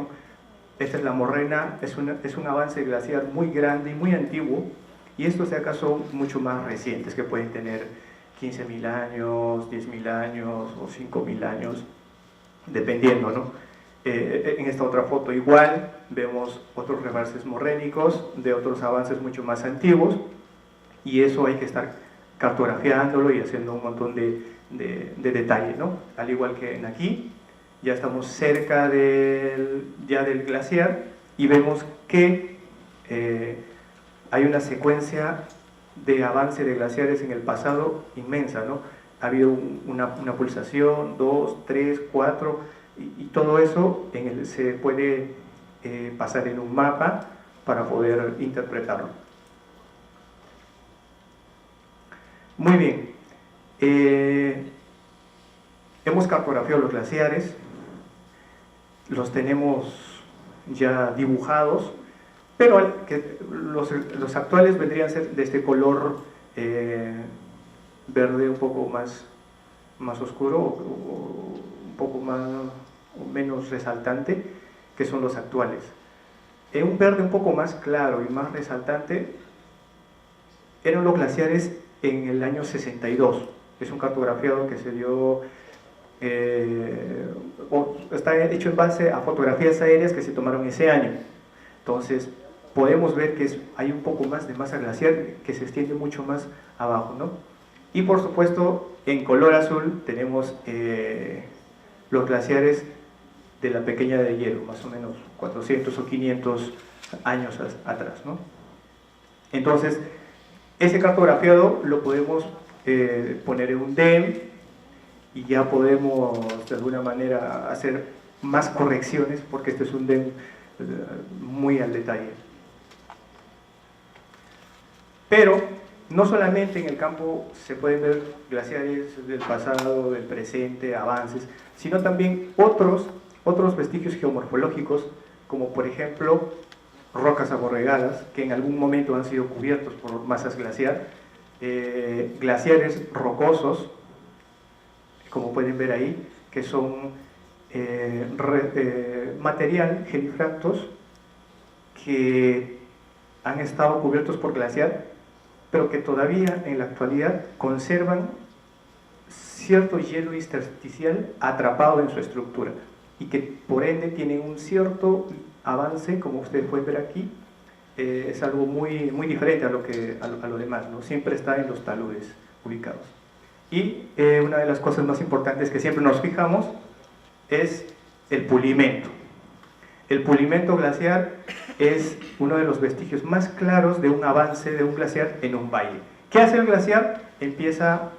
esta es la morrena, es un avance glaciar muy grande y muy antiguo, y estos de acá son mucho más recientes, que pueden tener 15.000 años, 10.000 años o 5.000 años, dependiendo, ¿no? En esta otra foto igual vemos otros rebalses morrénicos de otros avances mucho más antiguos, y eso hay que estar cartografiándolo y haciendo un montón de detalle, ¿no? Al igual que en aquí, ya estamos cerca ya del glaciar y vemos que hay una secuencia de avance de glaciares en el pasado inmensa, ¿no? Ha habido una pulsación, 2, 3, 4, y todo eso se puede pasar en un mapa para poder interpretarlo. Muy bien, hemos cartografiado los glaciares, los tenemos ya dibujados, pero los actuales vendrían a ser de este color verde un poco más oscuro o un poco menos resaltante, que son los actuales. Un verde un poco más claro y más resaltante eran los glaciares en el año 62. Es un cartografiado que se dio, está hecho en base a fotografías aéreas que se tomaron ese año. Entonces podemos ver que hay un poco más de masa glaciar que se extiende mucho más abajo, ¿no? Y por supuesto en color azul tenemos los glaciares de la Pequeña de Hielo, más o menos 400 o 500 años atrás, ¿no? Entonces ese cartografiado lo podemos poner en un DEM y ya podemos de alguna manera hacer más correcciones, porque este es un DEM muy al detalle. Pero no solamente en el campo se pueden ver glaciares del pasado, del presente, avances, sino también otros vestigios geomorfológicos, como por ejemplo rocas aborregadas, que en algún momento han sido cubiertos por masas glaciar, glaciares rocosos, como pueden ver ahí, que son material, genifractos, que han estado cubiertos por glaciar, pero que todavía en la actualidad conservan cierto hielo intersticial atrapado en su estructura, y que por ende tienen un cierto avance, como ustedes pueden ver aquí. Es algo muy diferente a lo demás, ¿no? Siempre está en los taludes ubicados. Y una de las cosas más importantes que siempre nos fijamos es el pulimento. El pulimento glaciar es uno de los vestigios más claros de un avance de un glaciar en un valle. ¿Qué hace el glaciar? Empieza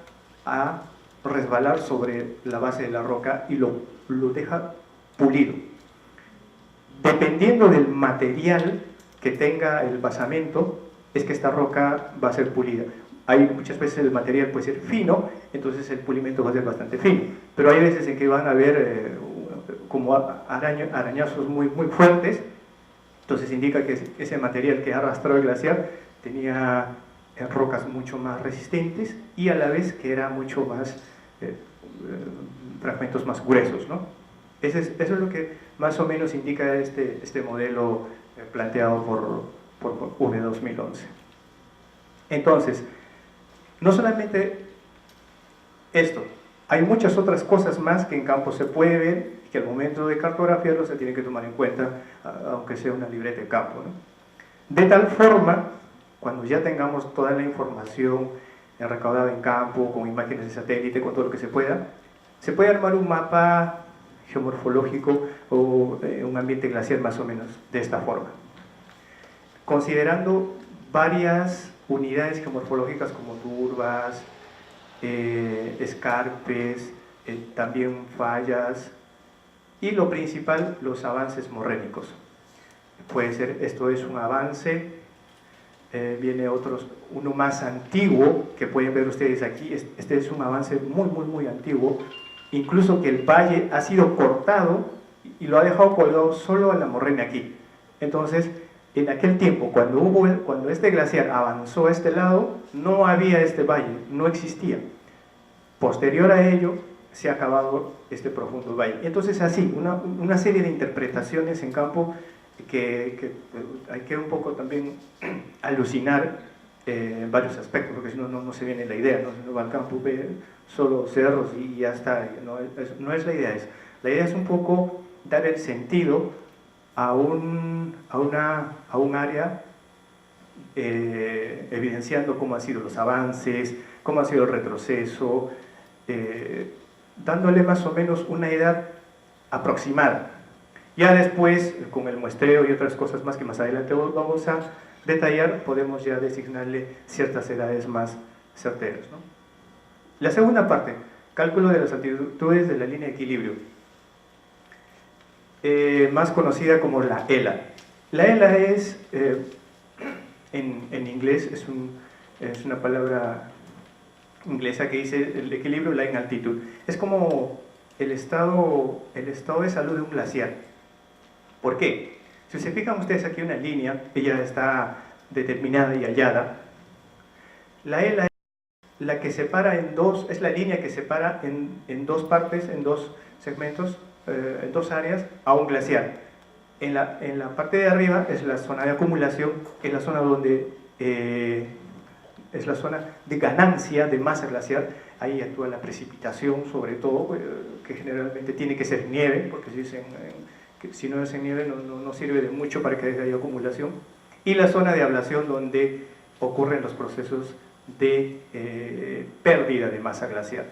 a resbalar sobre la base de la roca y lo deja pulido. Dependiendo del material que tenga el basamento, es que esta roca va a ser pulida. Muchas veces el material puede ser fino, entonces el pulimento va a ser bastante fino, pero hay veces en que van a haber como arañazos muy fuertes. Entonces indica que ese material que ha arrastrado el glaciar tenía rocas mucho más resistentes, y a la vez que era mucho más fragmentos más gruesos, ¿no? Eso es lo que más o menos indica este modelo planteado por UNE 2011. Entonces, no solamente esto, hay muchas otras cosas más que en campo se puede ver, que al momento de cartografiarlo se tiene que tomar en cuenta, aunque sea una libreta de campo, ¿no? De tal forma, cuando ya tengamos toda la información recaudada en campo, con imágenes de satélite, con todo lo que se puede armar un mapa geomorfológico o un ambiente glaciar más o menos de esta forma, considerando varias unidades geomorfológicas como turbas, escarpes, también fallas, y lo principal, los avances morrénicos. Puede ser, esto es un avance, viene uno más antiguo, que pueden ver ustedes aquí. Este es un avance muy antiguo, incluso que el valle ha sido cortado y lo ha dejado colgado solo a la morrena aquí. Entonces, en aquel tiempo, cuando este glaciar avanzó a este lado, no había este valle, no existía. Posterior a ello, se ha acabado este profundo valle. Entonces, así, una serie de interpretaciones en campo que hay que un poco también alucinar en varios aspectos, porque si no, no se viene la idea, ¿no? Si uno va al campo, ve solo cerros y ya está. No es la idea. La idea es un poco dar el sentido a un área, evidenciando cómo han sido los avances, cómo ha sido el retroceso, dándole más o menos una edad aproximada. Ya después, con el muestreo y otras cosas más que más adelante vamos a detallar, podemos ya designarle ciertas edades más certeras, ¿no? La segunda parte, cálculo de las altitudes de la línea de equilibrio, más conocida como la ELA. La ELA es, en inglés, es una palabra inglesa que dice el equilibrio, line altitude. Es como el estado de salud de un glaciar. ¿Por qué? Si se fijan ustedes aquí una línea, ella está determinada y hallada. La ELA es la que separa en dos, es la línea que separa en dos partes, en dos segmentos, en dos áreas, a un glaciar. En la parte de arriba es la zona de acumulación, que es la zona donde es la zona de ganancia de masa glaciar. Ahí actúa la precipitación, sobre todo, que generalmente tiene que ser nieve, porque si no es en nieve no sirve de mucho para que haya acumulación. Y la zona de ablación, donde ocurren los procesos de pérdida de masa glaciar.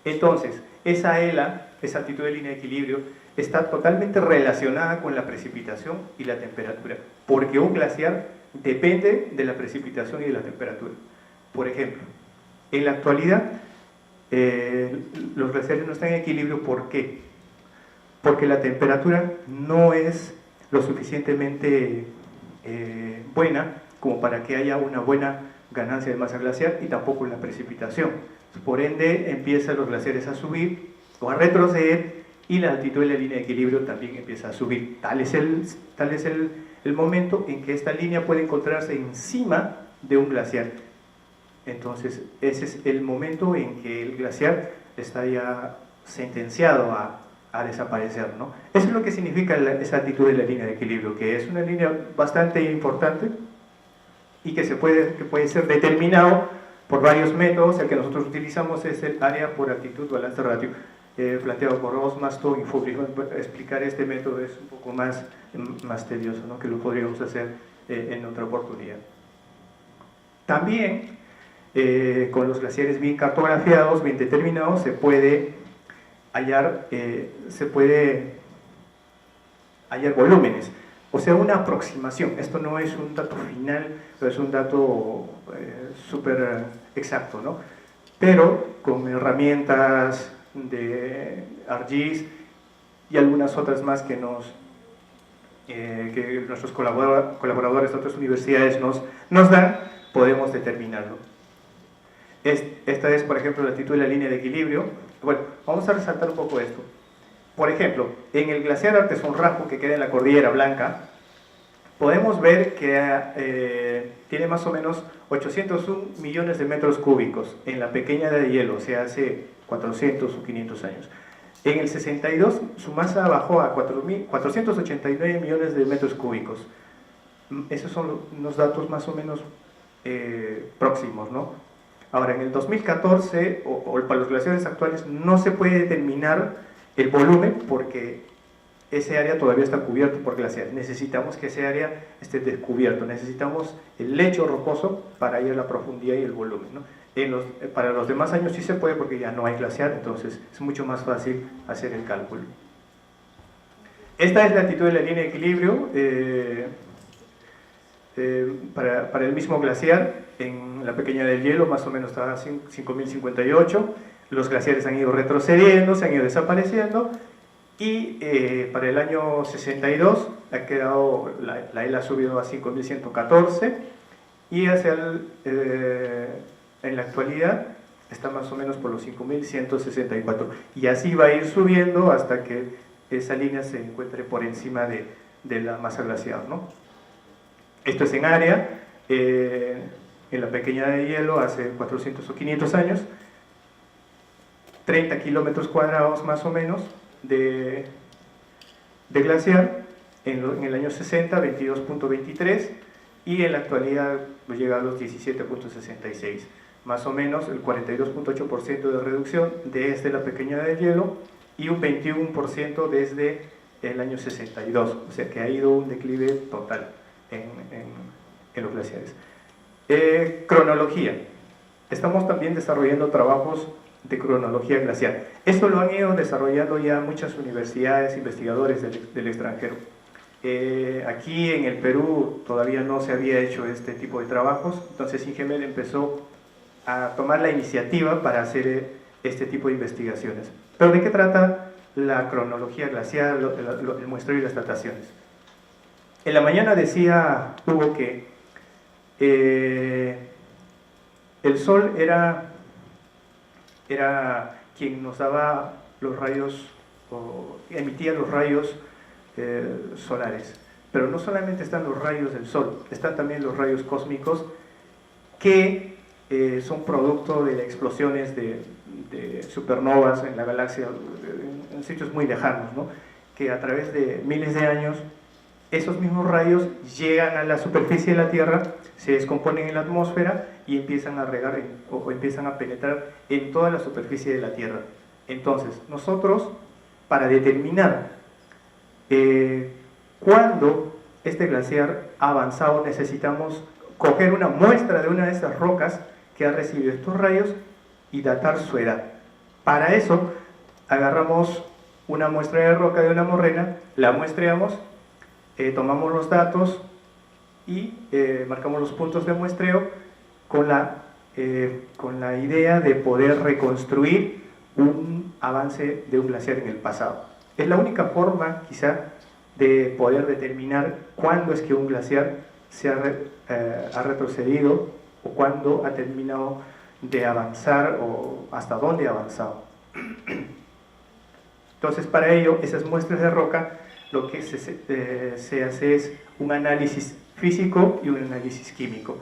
Entonces, esa ELA, esa altitud de línea de equilibrio, está totalmente relacionada con la precipitación y la temperatura, porque un glaciar depende de la precipitación y de la temperatura. Por ejemplo, en la actualidad, los glaciares no están en equilibrio. ¿Por qué? Porque la temperatura no es lo suficientemente buena como para que haya una buena ganancia de masa glaciar, y tampoco la precipitación. Por ende, empiezan los glaciares a subir o a retroceder, y la altitud de la línea de equilibrio también empieza a subir. Tal es el momento en que esta línea puede encontrarse encima de un glaciar. Entonces, ese es el momento en que el glaciar está ya sentenciado a desaparecer, ¿no? Eso es lo que significa esa altitud de la línea de equilibrio, que es una línea bastante importante y que puede ser determinado por varios métodos. El que nosotros utilizamos es el área por altitud balance ratio, planteado por Osmaston y Fubri. Explicar este método es un poco más tedioso, ¿no? Que lo podríamos hacer en otra oportunidad. También, con los glaciares bien cartografiados, bien determinados, se puede hallar volúmenes, o sea, una aproximación. Esto no es un dato final, pero es un dato súper exacto, ¿no? Pero con herramientas de ArcGIS y algunas otras más que nuestros colaboradores de otras universidades nos dan, podemos determinarlo. Esta es, por ejemplo, la altitud de la línea de equilibrio. Bueno, vamos a resaltar un poco esto. Por ejemplo, en el glaciar Artesonrajo, que queda en la Cordillera Blanca, podemos ver que tiene más o menos 801 millones de metros cúbicos en la pequeña edad de hielo, o sea, hace 400 o 500 años. En el 62, su masa bajó a 489 millones de metros cúbicos. Esos son unos datos más o menos próximos, ¿no? Ahora, en el 2014, o para los glaciares actuales, no se puede determinar el volumen, porque ese área todavía está cubierto por glaciares. Necesitamos que ese área esté descubierto, necesitamos el lecho rocoso para hallar la profundidad y el volumen, ¿no? Para los demás años sí se puede, porque ya no hay glaciar, entonces es mucho más fácil hacer el cálculo. Esta es la altitud de la línea de equilibrio. para el mismo glaciar, en la Pequeña del Hielo más o menos estaba 5058, los glaciares han ido retrocediendo, se han ido desapareciendo, y para el año 62 ha quedado, la ELA ha subido a 5114, y en la actualidad está más o menos por los 5164, y así va a ir subiendo hasta que esa línea se encuentre por encima de la masa glaciar, ¿no? Esto es en área. En la Pequeña de Hielo hace 400 o 500 años, 30 kilómetros cuadrados más o menos de glaciar. En el año 60, 22.23, y en la actualidad llega a los 17.66, más o menos el 42.8% de reducción desde la Pequeña del Hielo y un 21% desde el año 62, o sea que ha ido un declive total en los glaciares. Cronología. Estamos también desarrollando trabajos de cronología glacial. Esto lo han ido desarrollando ya muchas universidades, investigadores del extranjero. Aquí en el Perú todavía no se había hecho este tipo de trabajos, entonces INGEMEL empezó a tomar la iniciativa para hacer este tipo de investigaciones. ¿Pero de qué trata la cronología glacial, el muestreo y las dataciones? En la mañana decía Hugo que el Sol era quien nos daba los rayos, o emitía los rayos solares. Pero no solamente están los rayos del Sol, están también los rayos cósmicos que son producto de explosiones de supernovas en la galaxia, en sitios muy lejanos, ¿no? Que a través de miles de años esos mismos rayos llegan a la superficie de la Tierra, se descomponen en la atmósfera y empiezan a regar o empiezan a penetrar en toda la superficie de la Tierra. Entonces, nosotros, para determinar cuándo este glaciar ha avanzado, necesitamos coger una muestra de una de esas rocas que ha recibido estos rayos y datar su edad. Para eso, agarramos una muestra de roca de una morrena, la muestreamos, tomamos los datos y marcamos los puntos de muestreo con la idea de poder reconstruir un avance de un glaciar en el pasado. Es la única forma, quizá, de poder determinar cuándo es que un glaciar ha retrocedido o cuándo ha terminado de avanzar o hasta dónde ha avanzado. Entonces, para ello, esas muestras de roca, lo que se hace es un análisis físico y un análisis químico.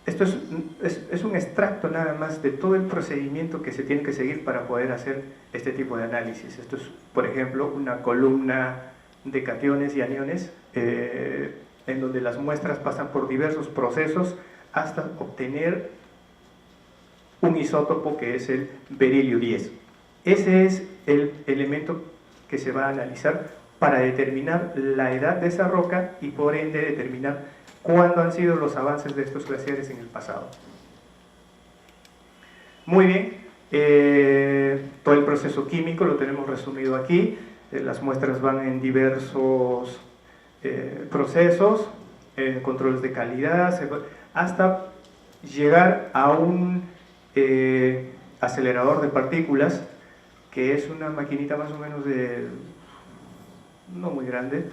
Esto es un extracto nada más de todo el procedimiento que se tiene que seguir para poder hacer este tipo de análisis. Esto es, por ejemplo, una columna de cationes y aniones en donde las muestras pasan por diversos procesos hasta obtener un isótopo que es el berilio 10. Ese es el elemento que se va a analizar para determinar la edad de esa roca y por ende determinar cuándo han sido los avances de estos glaciares en el pasado. Muy bien, todo el proceso químico lo tenemos resumido aquí. Las muestras van en diversos procesos, controles de calidad, hasta llegar a un acelerador de partículas, que es una maquinita más o menos de, no muy grande,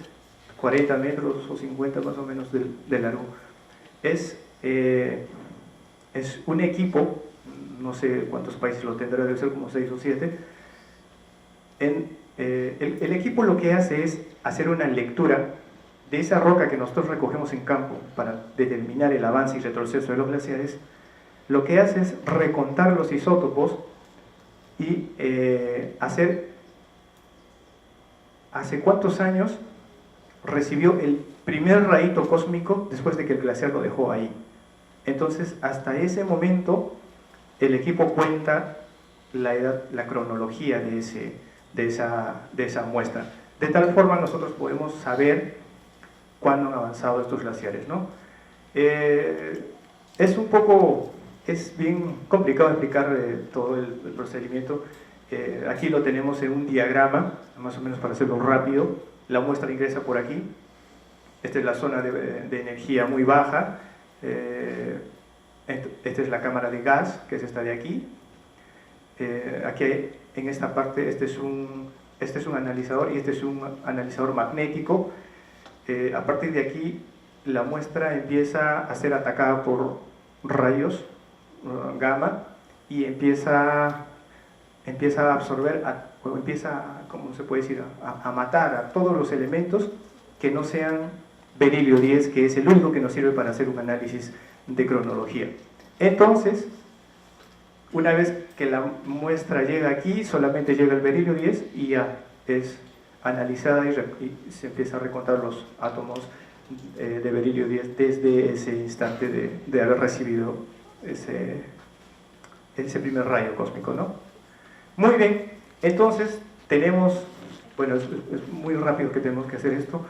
40 metros o 50 más o menos de largo. Es un equipo, no sé cuántos países lo tendrá, debe ser como 6 o 7. El equipo lo que hace es hacer una lectura de esa roca que nosotros recogemos en campo para determinar el avance y retroceso de los glaciares. Lo que hace es recontar los isótopos y hacer hace cuántos años recibió el primer rayito cósmico después de que el glaciar lo dejó ahí. Entonces, hasta ese momento, el equipo cuenta la edad, la cronología de esa muestra. De tal forma, nosotros podemos saber cuándo han avanzado estos glaciares, ¿no? Es bien complicado explicar todo el procedimiento. Aquí lo tenemos en un diagrama, más o menos para hacerlo rápido. La muestra ingresa por aquí esta es la zona de energía muy baja. Esta es la cámara de gas, que es esta de aquí. Aquí en esta parte este es un analizador, y este es un analizador magnético. A partir de aquí la muestra empieza a ser atacada por rayos gamma, y empieza a absorber, ¿cómo se puede decir?, a matar a todos los elementos que no sean berilio 10, que es el único que nos sirve para hacer un análisis de cronología. Entonces, una vez que la muestra llega aquí, solamente llega el berilio 10 y ya es analizada y se empieza a recontar los átomos de berilio 10 desde ese instante de haber recibido ese primer rayo cósmico, ¿no? Muy bien, entonces tenemos, bueno, es muy rápido que tenemos que hacer esto.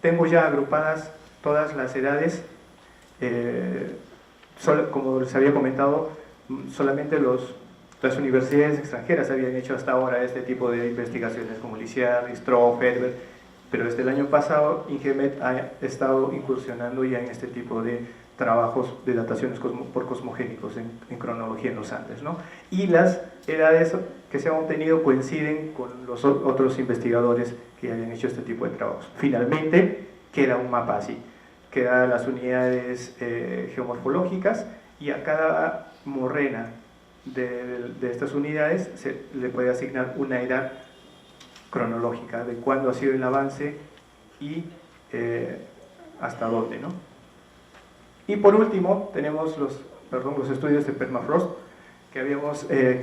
Tengo ya agrupadas todas las edades. Como les había comentado, solamente las universidades extranjeras habían hecho hasta ahora este tipo de investigaciones, como Lisiard, Stroh, Fedber, pero desde el año pasado INGEMET ha estado incursionando ya en este tipo de trabajos de dataciones por cosmogénicos en cronología en los Andes, ¿no? Y las edades que se han obtenido coinciden con los otros investigadores que hayan hecho este tipo de trabajos. Finalmente queda un mapa así, quedan las unidades geomorfológicas, y a cada morrena de estas unidades se le puede asignar una edad cronológica de cuándo ha sido el avance y hasta dónde, ¿no? Y por último tenemos los estudios de permafrost que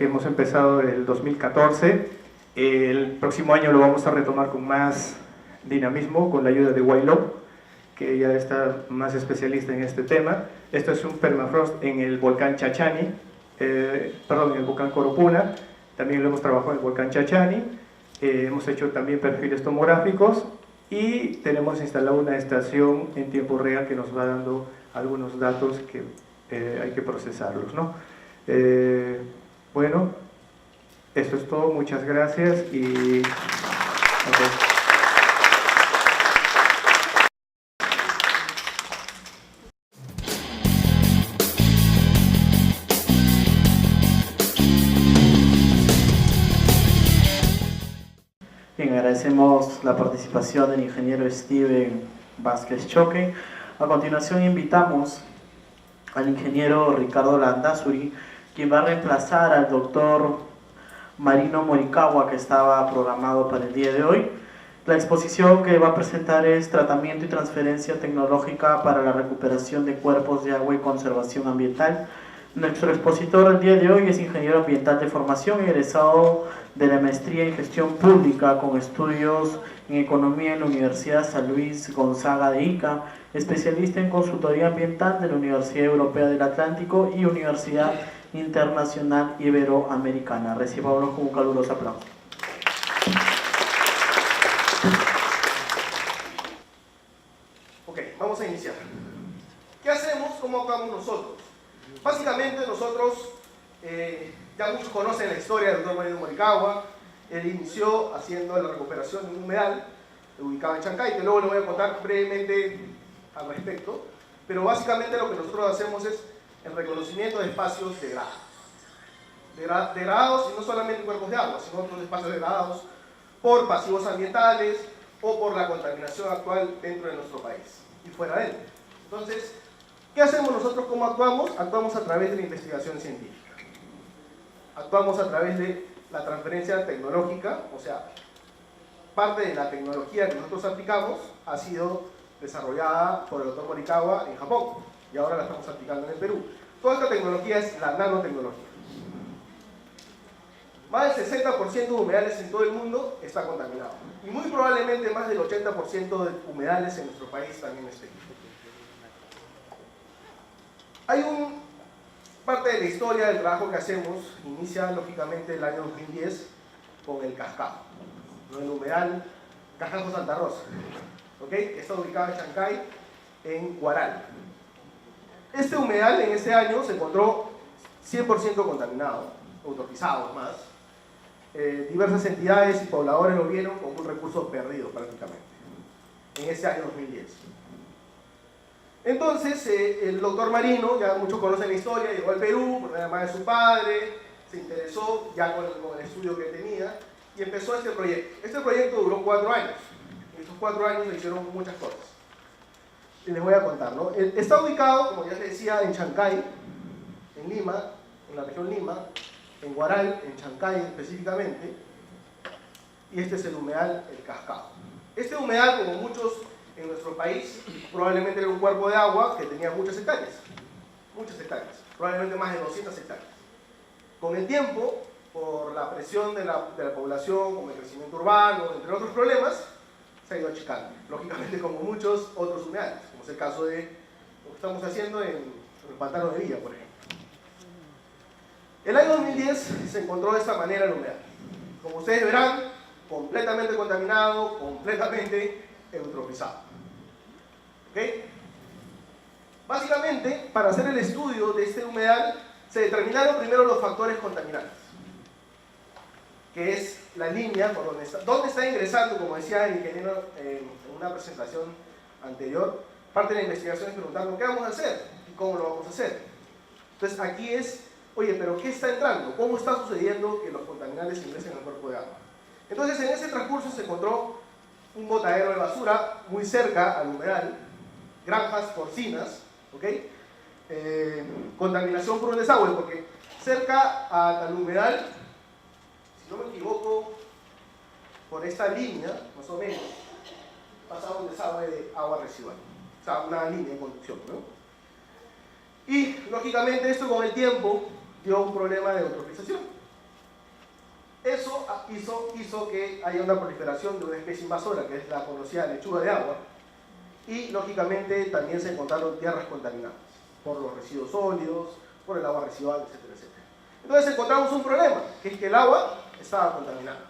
hemos empezado en el 2014. El próximo año lo vamos a retomar con más dinamismo, con la ayuda de Wailop, que ya está más especialista en este tema. Esto es un permafrost en el volcán Chachani, en el volcán Coropuna. También lo hemos trabajado en el volcán Chachani. Hemos hecho también perfiles tomográficos, y tenemos instalado una estación en tiempo real que nos va dando algunos datos que hay que procesarlos, ¿no? Bueno, eso es todo. Muchas gracias y... Okay. Bien, agradecemos la participación del ingeniero Steven Vázquez Choque. A continuación invitamos al ingeniero Ricardo Landázuri, quien va a reemplazar al doctor Marino Morikawa, que estaba programado para el día de hoy. La exposición que va a presentar es Tratamiento y Transferencia Tecnológica para la Recuperación de Cuerpos de Agua y Conservación Ambiental. Nuestro expositor el día de hoy es ingeniero ambiental de formación, egresado de la maestría en gestión pública con estudios en economía en la Universidad San Luis Gonzaga de Ica, especialista en consultoría ambiental de la Universidad Europea del Atlántico y Universidad Internacional Iberoamericana. Recibámoslo con un caluroso aplauso. Ok, vamos a iniciar. ¿Qué hacemos? ¿Cómo actuamos nosotros? Básicamente nosotros, ya muchos conocen la historia del doctor Marino Morikawa. Él inició haciendo la recuperación de un humedal ubicado en Chancay, que luego le voy a contar brevemente al respecto. Pero básicamente lo que nosotros hacemos es el reconocimiento de espacios degradados. Degradados, y no solamente en cuerpos de agua, sino otros espacios degradados por pasivos ambientales o por la contaminación actual dentro de nuestro país y fuera de él. Entonces, ¿qué hacemos nosotros? ¿Cómo actuamos? Actuamos a través de la investigación científica. Actuamos a través de la transferencia tecnológica, o sea, parte de la tecnología que nosotros aplicamos ha sido desarrollada por el doctor Morikawa en Japón y ahora la estamos aplicando en el Perú. Toda esta tecnología es la nanotecnología. Más del 60% de humedales en todo el mundo está contaminado y muy probablemente más del 80% de humedales en nuestro país también esté. Hay parte de la historia del trabajo que hacemos, inicia lógicamente el año 2010 con el Cascado, ¿no? El humedal Cascajo Santa Rosa, ¿okay? Está ubicado en Chancay, en Huaral. Este humedal en ese año se encontró 100% contaminado, eutrofizados más. Diversas entidades y pobladores lo vieron como un recurso perdido prácticamente. en ese año 2010. Entonces, el doctor Marino, ya muchos conocen la historia, llegó al Perú por la llamada de su padre, se interesó ya con el estudio que tenía y empezó este proyecto. Este proyecto duró 4 años. En estos 4 años se hicieron muchas cosas. Y les voy a contar, ¿no? Está ubicado, como ya les decía, en Chancay, en Lima, en la región Lima, en Huaral, en Chancay específicamente, y este es el humedal El Cascado. Este humedal, como muchos en nuestro país, probablemente era un cuerpo de agua que tenía muchas hectáreas, probablemente más de 200 hectáreas. Con el tiempo, por la presión de la población, como el crecimiento urbano, entre otros problemas, se ha ido achicando, lógicamente como muchos otros humedales, como es el caso de lo que estamos haciendo en el pantano de Villa, por ejemplo. El año 2010 se encontró de esta manera el humedal. Como ustedes verán, completamente contaminado, completamente eutrofizado. ¿Ok? Básicamente, para hacer el estudio de este humedal, se determinaron primero los factores contaminantes, que es la línea por donde está ingresando, como decía el ingeniero en una presentación anterior, parte de la investigación es preguntarnos qué vamos a hacer y cómo lo vamos a hacer. Entonces aquí es, oye, pero ¿qué está entrando? ¿Cómo está sucediendo que los contaminantes ingresen al cuerpo de agua? Entonces en ese transcurso se encontró un botadero de basura muy cerca al humedal, granjas porcinas, ¿ok? Contaminación por un desagüe, porque cerca al humedal, si no me equivoco, por esta línea, más o menos, pasaba un desagüe de agua residual, o sea, una línea de conducción, ¿no? Y, lógicamente, esto con el tiempo dio un problema de eutrofización. Eso hizo que haya una proliferación de una especie invasora, que es la conocida lechuga de agua, y, lógicamente, también se encontraron tierras contaminadas por los residuos sólidos, por el agua residual, etcétera, etcétera. Entonces encontramos un problema, que es que el agua estaba contaminada.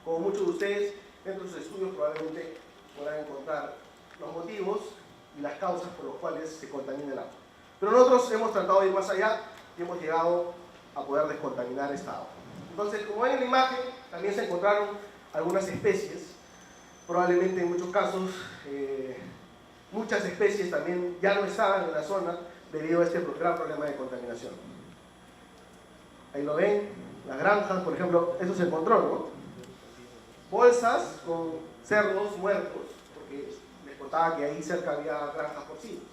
Como muchos de ustedes, dentro de sus estudios probablemente podrán encontrar los motivos y las causas por las cuales se contamina el agua. Pero nosotros hemos tratado de ir más allá y hemos llegado a poder descontaminar esta agua. Entonces, como ven en la imagen, también se encontraron algunas especies, probablemente en muchos casos, muchas especies también ya no estaban en la zona debido a este gran problema de contaminación. Ahí lo ven, las granjas, por ejemplo, eso se encontró, ¿no? Bolsas con cerdos muertos, porque les contaba que ahí cerca había granjas porcinas.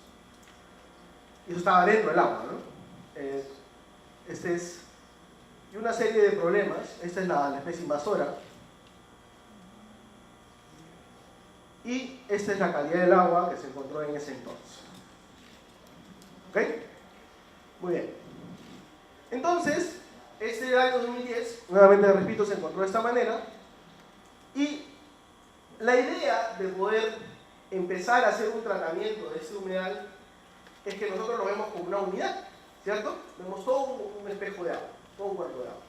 Y eso estaba dentro del agua, ¿no? Y una serie de problemas. Esta es la especie invasora. Y esta es la calidad del agua que se encontró en ese entonces. ¿Ok? Muy bien. Entonces, este año 2010, nuevamente repito, se encontró de esta manera. Y la idea de poder empezar a hacer un tratamiento de este humedal es que nosotros lo vemos como una unidad, ¿cierto? Vemos todo un espejo de agua, todo un cuerpo de agua.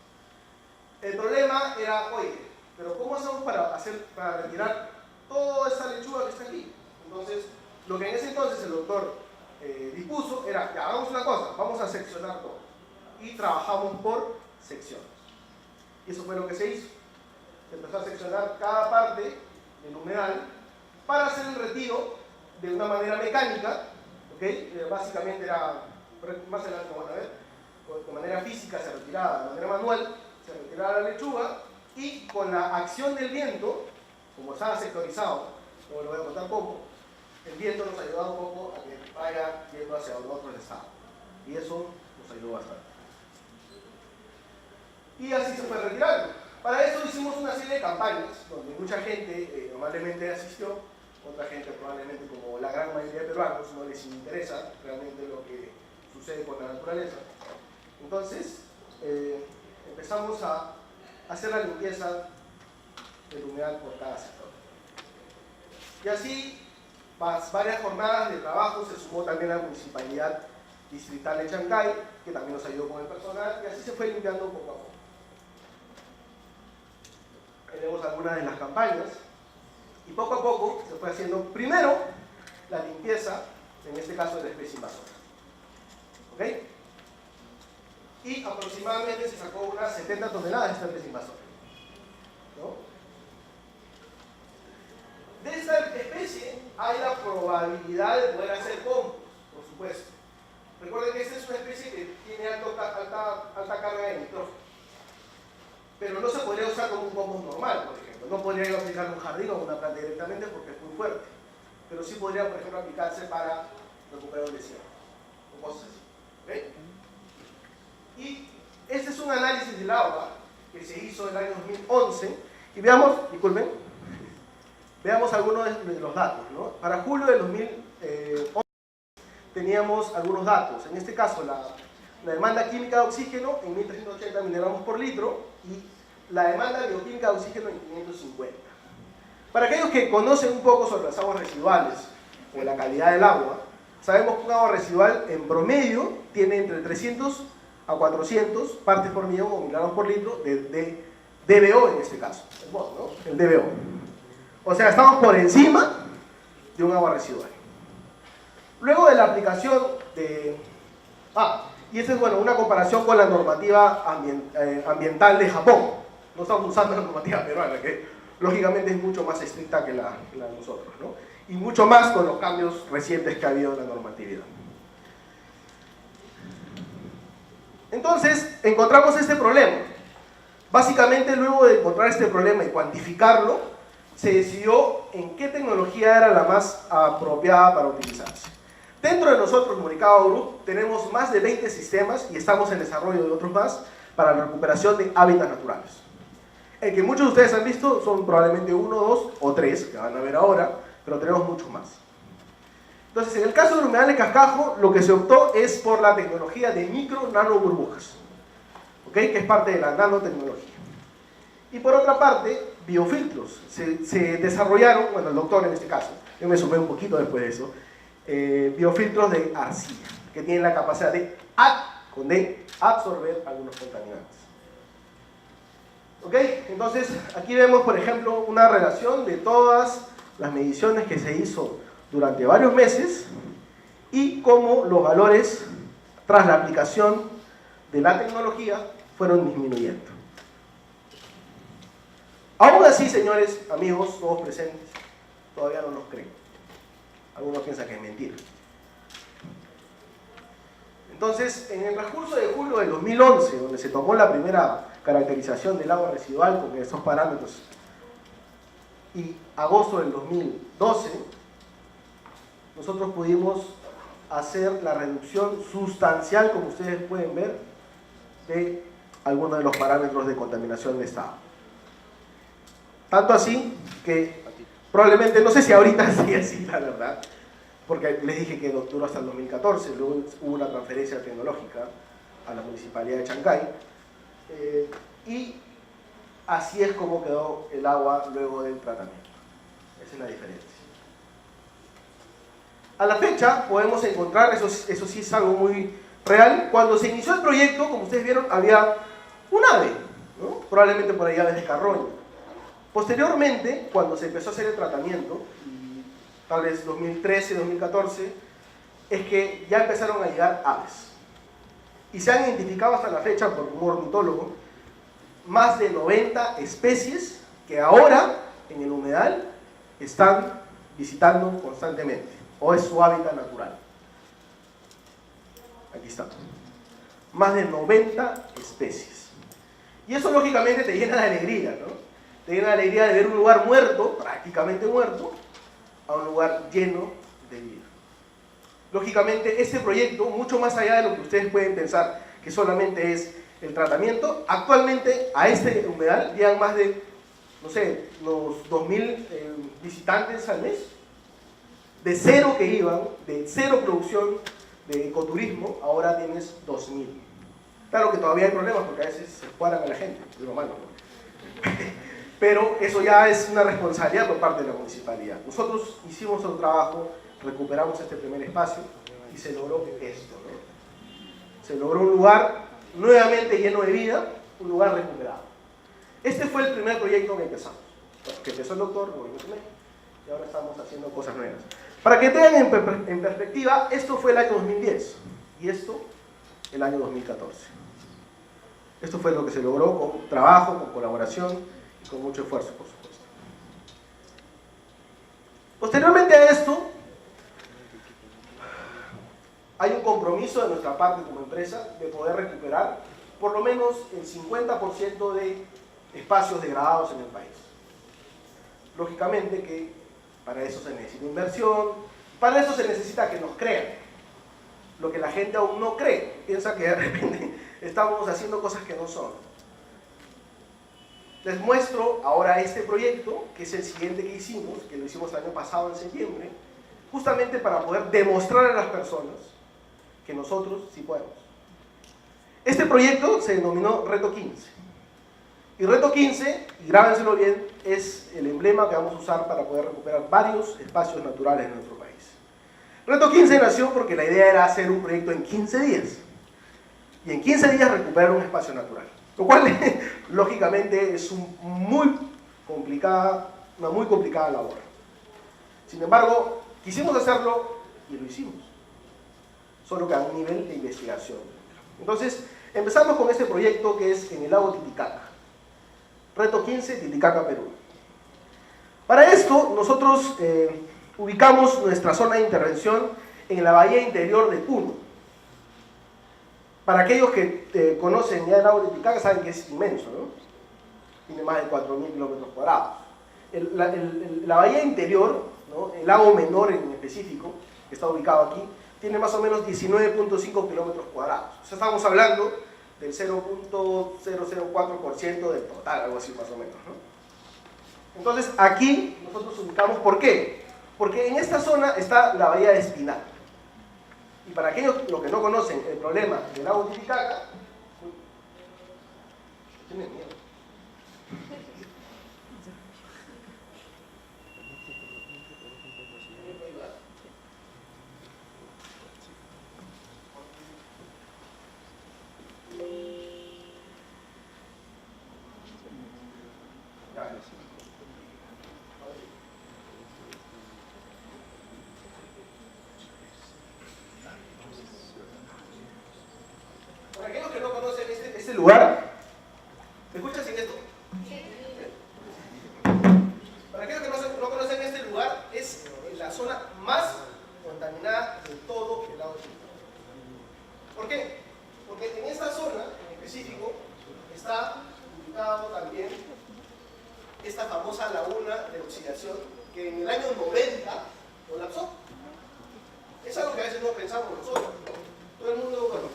El problema era, oye, pero ¿cómo hacemos para retirar toda esa lechuga que está aquí? Entonces, lo que en ese entonces el doctor dispuso era, ya, hagamos una cosa, vamos a seccionar todo. Y trabajamos por secciones. Y eso fue lo que se hizo. Se empezó a seccionar cada parte del humedal para hacer el retiro de una manera mecánica, ¿ok? Básicamente era, más adelante como van a ver, de manera física se retiraba, de manera manual se retiraba la lechuga y con la acción del viento, como estaba sectorizado, como lo voy a contar poco, el viento nos ayudaba un poco a que vaya yendo hacia otro estado. Y eso nos ayudó bastante. Y así se fue retirando. Para eso hicimos una serie de campañas donde mucha gente normalmente asistió, otra gente probablemente, como la gran mayoría de peruanos, no les interesa realmente lo que sucede con la naturaleza. Entonces, empezamos a hacer la limpieza del humedal por cada sector. Y así, varias jornadas de trabajo, se sumó también la Municipalidad Distrital de Chancay, que también nos ayudó con el personal, y así se fue limpiando poco a poco. Tenemos algunas de las campañas, y poco a poco se fue haciendo primero la limpieza, en este caso de la especie invasora. ¿Ok? Y aproximadamente se sacó unas 70 toneladas de esta especie invasora. ¿No? De esta especie hay la probabilidad de poder hacer compost, por supuesto. Recuerden que esta es una especie que tiene alta carga de nitrógeno. Pero no se podría usar como un compost normal, por ejemplo. No podría ir a aplicar un jardín o una planta directamente porque es muy fuerte. Pero sí podría, por ejemplo, aplicarse para recuperar un desierto o cosas así. ¿Okay? Y este es un análisis del agua que se hizo en el año 2011. Y veamos, disculpen, veamos algunos de los datos, ¿no? Para julio del 2011 teníamos algunos datos. En este caso, la demanda química de oxígeno en 1380 miligramos por litro y la demanda bioquímica de oxígeno en 550. Para aquellos que conocen un poco sobre las aguas residuales o la calidad del agua, sabemos que un agua residual en promedio tiene entre 300 a 400 partes por millón o miligramos por litro de DBO en este caso, el DBO. O sea, estamos por encima de un agua residual. Luego de la aplicación de... y esta es una comparación con la normativa ambiental de Japón. No estamos usando la normativa peruana, que lógicamente es mucho más estricta que la de nosotros, ¿no? Y mucho más con los cambios recientes que ha habido en la normatividad. Entonces, encontramos este problema. Básicamente, luego de encontrar este problema y cuantificarlo, se decidió en qué tecnología era la más apropiada para utilizarse. Dentro de nosotros, Morikawa Group, tenemos más de 20 sistemas y estamos en desarrollo de otros más para la recuperación de hábitats naturales. El que muchos de ustedes han visto son probablemente 1, 2 o 3, que van a ver ahora, pero tenemos muchos más. Entonces, en el caso del humedal de cascajo, lo que se optó es por la tecnología de micro-nano burbujas, ¿okay? Que es parte de la nanotecnología. Y por otra parte, biofiltros. Se desarrollaron, el doctor en este caso, yo me sumé un poquito después de eso, biofiltros de arcilla, que tienen la capacidad de absorber algunos contaminantes. ¿Ok? Entonces, aquí vemos, por ejemplo, una relación de todas las mediciones que se hizo durante varios meses y cómo los valores, tras la aplicación de la tecnología, fueron disminuyendo. Aún así, señores, amigos, todos presentes, todavía no nos creen. Algunos piensan que es mentira. Entonces, en el transcurso de julio del 2011, donde se tomó la primera caracterización del agua residual con esos parámetros, y agosto del 2012, nosotros pudimos hacer la reducción sustancial, como ustedes pueden ver, de algunos de los parámetros de contaminación de esta agua. Tanto así que probablemente, no sé si ahorita sigue así, la verdad, porque les dije que duró hasta el 2014, luego hubo una transferencia tecnológica a la Municipalidad de Chancay, y así es como quedó el agua luego del tratamiento. Esa es la diferencia. A la fecha podemos encontrar, eso sí es algo muy real, cuando se inició el proyecto, como ustedes vieron, había un ave, ¿no? Probablemente por ahí aves de carroña. Posteriormente, cuando se empezó a hacer el tratamiento, tal vez 2013, 2014, es que ya empezaron a llegar aves. Y se han identificado hasta la fecha, por un ornitólogo, más de 90 especies que ahora en el humedal están visitando constantemente, o es su hábitat natural. Aquí está. Más de 90 especies. Y eso lógicamente te llena de alegría, ¿no? Te llena de alegría de ver un lugar muerto, prácticamente muerto, a un lugar lleno de vida. Lógicamente, este proyecto, mucho más allá de lo que ustedes pueden pensar que solamente es el tratamiento, actualmente a este humedal llegan más de, no sé, los 2.000 visitantes al mes, de cero que iban, de cero producción de ecoturismo, ahora tienes 2.000. Claro que todavía hay problemas porque a veces se cuadran a la gente, es lo malo, ¿no? Pero eso ya es una responsabilidad por parte de la municipalidad. Nosotros hicimos el trabajo, recuperamos este primer espacio y se logró esto, ¿no? Se logró un lugar nuevamente lleno de vida, un lugar recuperado. Este fue el primer proyecto que empezamos. Que empezó el doctor, lo mencioné, y ahora estamos haciendo cosas nuevas. Para que tengan en perspectiva, esto fue el año 2010 y esto el año 2014. Esto fue lo que se logró con trabajo, con colaboración y con mucho esfuerzo, por supuesto. Posteriormente a esto, hay un compromiso de nuestra parte como empresa de poder recuperar por lo menos el 50% de espacios degradados en el país. Lógicamente que para eso se necesita inversión, para eso se necesita que nos crean. Lo que la gente aún no cree, piensa que de repente estamos haciendo cosas que no son. Les muestro ahora este proyecto, que es el siguiente que hicimos, que lo hicimos el año pasado en septiembre, justamente para poder demostrar a las personas que nosotros sí podemos. Este proyecto se denominó Reto 15. Y Reto 15, y grábenselo bien, es el emblema que vamos a usar para poder recuperar varios espacios naturales en nuestro país. Reto 15 nació porque la idea era hacer un proyecto en 15 días. Y en 15 días recuperar un espacio natural. Lo cual, lógicamente, es una muy complicada labor. Sin embargo, quisimos hacerlo y lo hicimos. Solo que a un nivel de investigación. Entonces, empezamos con este proyecto que es en el lago Titicaca. Reto 15, Titicaca, Perú. Para esto, nosotros ubicamos nuestra zona de intervención en la bahía interior de Puno. Para aquellos que conocen ya el lago Titicaca, saben que es inmenso, ¿no? Tiene más de 4.000 kilómetros cuadrados. La bahía interior, ¿no? El lago menor en específico, que está ubicado aquí, tiene más o menos 19.5 kilómetros cuadrados. O sea, estamos hablando del 0.004% del total, algo así más o menos, ¿no? Entonces, aquí nosotros ubicamos, ¿por qué? Porque en esta zona está la bahía de Espinal. Y para aquellos los que no conocen el problema del lago Titicaca, tienen miedo. Para aquellos que no conocen este lugar, ¿me escuchan sin esto? Para aquellos que no conocen este lugar, es la zona más contaminada de todo el lago Titicaca. ¿Por qué? Porque en esta zona, en específico, está ubicado también esta famosa laguna de oxidación que en el año 90 colapsó. Es algo que a veces no pensamos nosotros. Todo el mundo, bueno,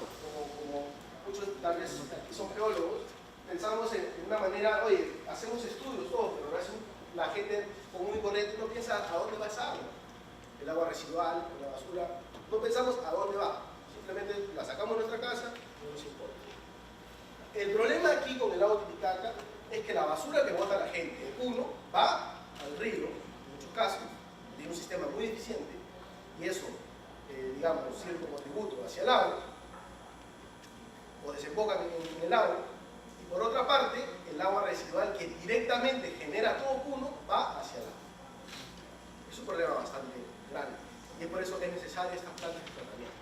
como muchos tal vez aquí son geólogos, pensamos en una manera, oye, hacemos estudios, todo, pero a veces la gente común y corriente no piensa a dónde va esa agua. El agua residual, la basura, no pensamos a dónde va. Simplemente la sacamos de nuestra casa y no nos importa. El problema aquí con el lago Titicaca es que la basura que bota la gente de Puno va al río, en muchos casos, tiene un sistema muy eficiente, y eso, digamos, sirve como tributo hacia el agua, o desembocan en el agua, y por otra parte, el agua residual que directamente genera todo Puno va hacia el agua. Es un problema bastante grande, y es por eso que es necesaria estas plantas de tratamiento.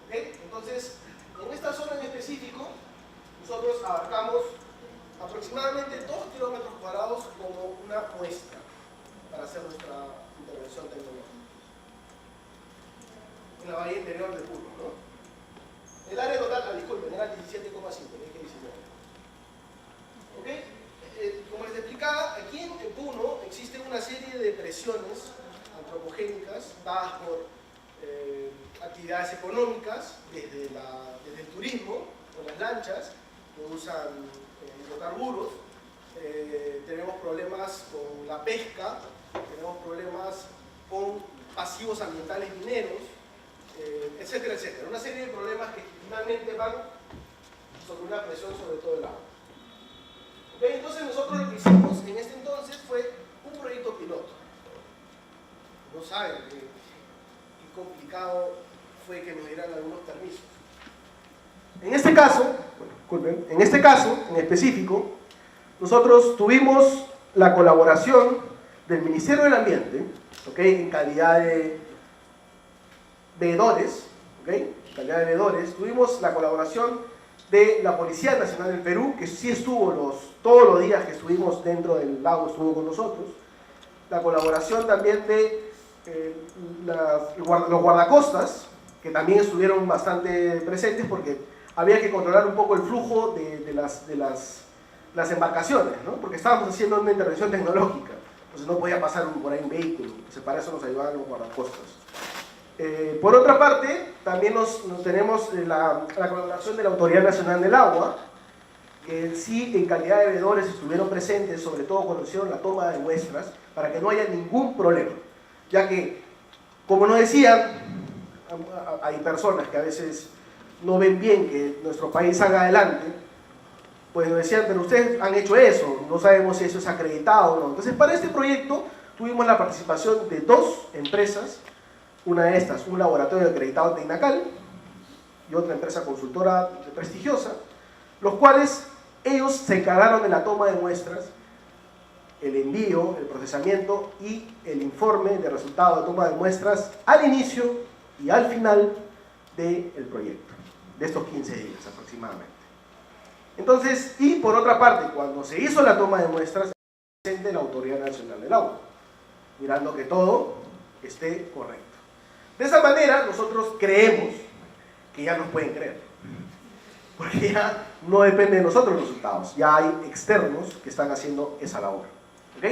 ¿Okay? Entonces, en esta zona en específico, nosotros abarcamos aproximadamente 2 kilómetros cuadrados como una muestra para hacer nuestra intervención tecnológica. En la bahía interior de Puno, ¿no? El área total, disculpen, era 17,5, dije 19. ¿Ok? Como les explicaba, aquí en Puno existe una serie de presiones antropogénicas dadas por actividades económicas, desde el turismo, con las lanchas que usan hidrocarburos, tenemos problemas con la pesca, tenemos problemas con pasivos ambientales mineros, etcétera, etcétera. Una serie de problemas que finalmente van sobre una presión sobre todo el agua. ¿Okay? Entonces nosotros lo que hicimos en este entonces fue un proyecto piloto. No saben qué complicado fue que nos dieran algunos permisos. En este caso, en específico, nosotros tuvimos la colaboración del Ministerio del Ambiente, ¿okay? En calidad de veedores, ¿okay? En calidad de veedores, tuvimos la colaboración de la Policía Nacional del Perú, que sí estuvo todos los días que estuvimos dentro del lago, estuvo con nosotros. la colaboración también de los guardacostas, que también estuvieron bastante presentes porque había que controlar un poco el flujo de las embarcaciones, ¿no? Porque estábamos haciendo una intervención tecnológica, entonces no podía pasar por ahí un vehículo, entonces para eso nos ayudaban los guardacostas. Por otra parte, también tenemos la colaboración de la Autoridad Nacional del Agua, que sí en calidad de veedores estuvieron presentes, sobre todo cuando hicieron la toma de muestras, para que no haya ningún problema, ya que, como nos decían, hay personas que a veces no ven bien que nuestro país salga adelante, pues nos decían, pero ustedes han hecho eso, no sabemos si eso es acreditado o no. Entonces, para este proyecto tuvimos la participación de 2 empresas, una de estas, un laboratorio acreditado de INACAL, y otra empresa consultora prestigiosa, los cuales ellos se encargaron de la toma de muestras, el envío, el procesamiento y el informe de resultado de toma de muestras al inicio y al final del proyecto, de estos 15 días aproximadamente. Entonces, y por otra parte, cuando se hizo la toma de muestras, de la Autoridad Nacional del Agua, mirando que todo esté correcto. De esa manera, nosotros creemos que ya nos pueden creer, porque ya no depende de nosotros los resultados, ya hay externos que están haciendo esa labor. ¿Ok?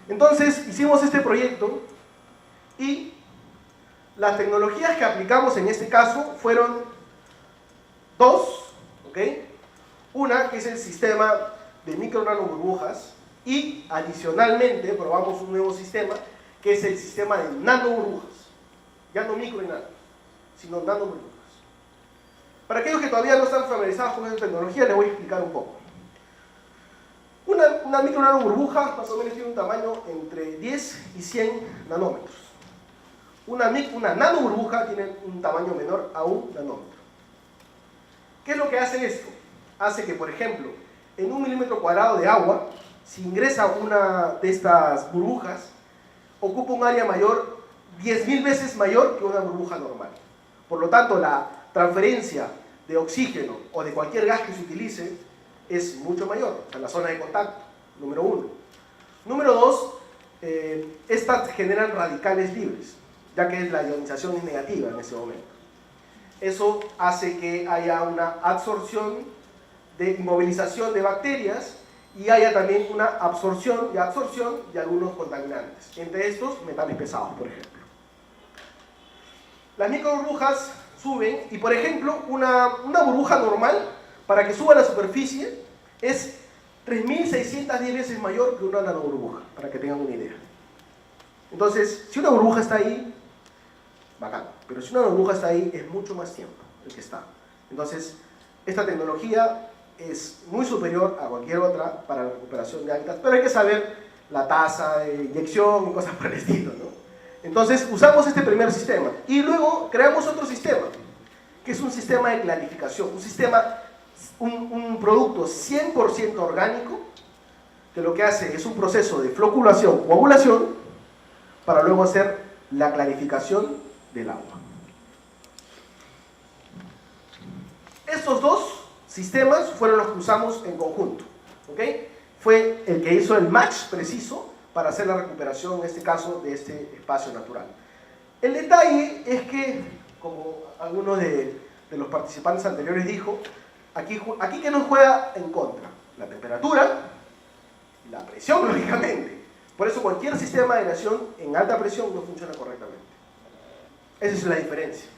Entonces, hicimos este proyecto y las tecnologías que aplicamos en este caso fueron 2, ¿ok? Una que es el sistema de micro nano burbujas y adicionalmente probamos un nuevo sistema que es el sistema de nano burbujas, ya no micro y nano, sino nano burbujas. Para aquellos que todavía no están familiarizados con esta tecnología, les voy a explicar un poco. Una micro nano burbuja más o menos tiene un tamaño entre 10 y 100 nanómetros. Una nano burbuja tiene un tamaño menor a 1 nanómetro. ¿Qué es lo que hace esto? Hace que, por ejemplo, en 1 milímetro cuadrado de agua, si ingresa una de estas burbujas, ocupa un área mayor, 10.000 veces mayor que una burbuja normal. Por lo tanto, la transferencia de oxígeno o de cualquier gas que se utilice es mucho mayor, o sea, la zona de contacto, número 1. Número 2, estas generan radicales libres, ya que la ionización es negativa en ese momento. Eso hace que haya una absorción de inmovilización de bacterias y haya también una absorción de algunos contaminantes, entre estos metales pesados, por ejemplo. Las microburbujas suben y, por ejemplo, una burbuja normal, para que suba a la superficie, es 3.610 veces mayor que una nanoburbuja, para que tengan una idea. Entonces, si una burbuja está ahí, bacán, pero si una burbuja está ahí, es mucho más tiempo el que está. Entonces, esta tecnología es muy superior a cualquier otra para la recuperación de hábitats, pero hay que saber la tasa de inyección y cosas por el estilo, ¿no? Entonces, usamos este primer sistema y luego creamos otro sistema, que es un sistema de clarificación, un producto 100% orgánico, que lo que hace es un proceso de floculación o ovulación para luego hacer la clarificación del agua. Estos 2 sistemas fueron los que usamos en conjunto, ¿ok? Fue el que hizo el match preciso para hacer la recuperación, en este caso, de este espacio natural. El detalle es que, como alguno de los participantes anteriores dijo, aquí ¿qué nos juega en contra? La temperatura y la presión, lógicamente. Por eso cualquier sistema de aireación en alta presión no funciona correctamente. Esa es la diferencia.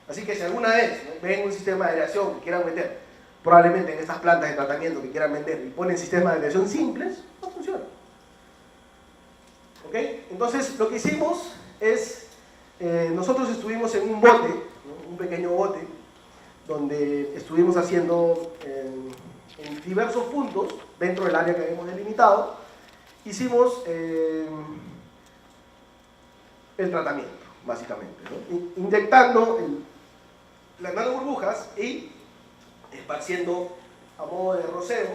Así que si alguna vez, ¿no?, ven un sistema de aireación que quieran meter, probablemente en estas plantas de tratamiento que quieran vender y ponen sistemas de aireación simples, no funciona. ¿Ok? Entonces lo que hicimos es, nosotros estuvimos en un bote, ¿no?, un pequeño bote, donde estuvimos haciendo en diversos puntos, dentro del área que habíamos delimitado, hicimos el tratamiento, básicamente, ¿no?, inyectando las nanoburbujas y esparciendo a modo de roceo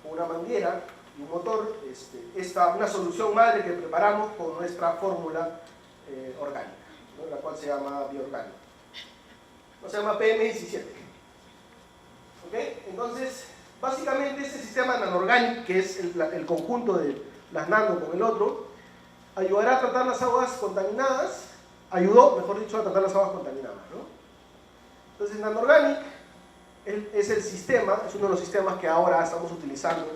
con una manguera y un motor una solución madre que preparamos con nuestra fórmula orgánica, ¿no?, la cual se llama bioorgánica. No se llama PM17. ¿Ok? Entonces, básicamente este sistema nanoorgánico, que es el conjunto de las nano con el otro, ayudará a tratar las aguas contaminadas, ayudó, mejor dicho, a tratar las aguas contaminadas, ¿no? Entonces, NanoOrganic es el sistema, es uno de los sistemas que ahora estamos utilizando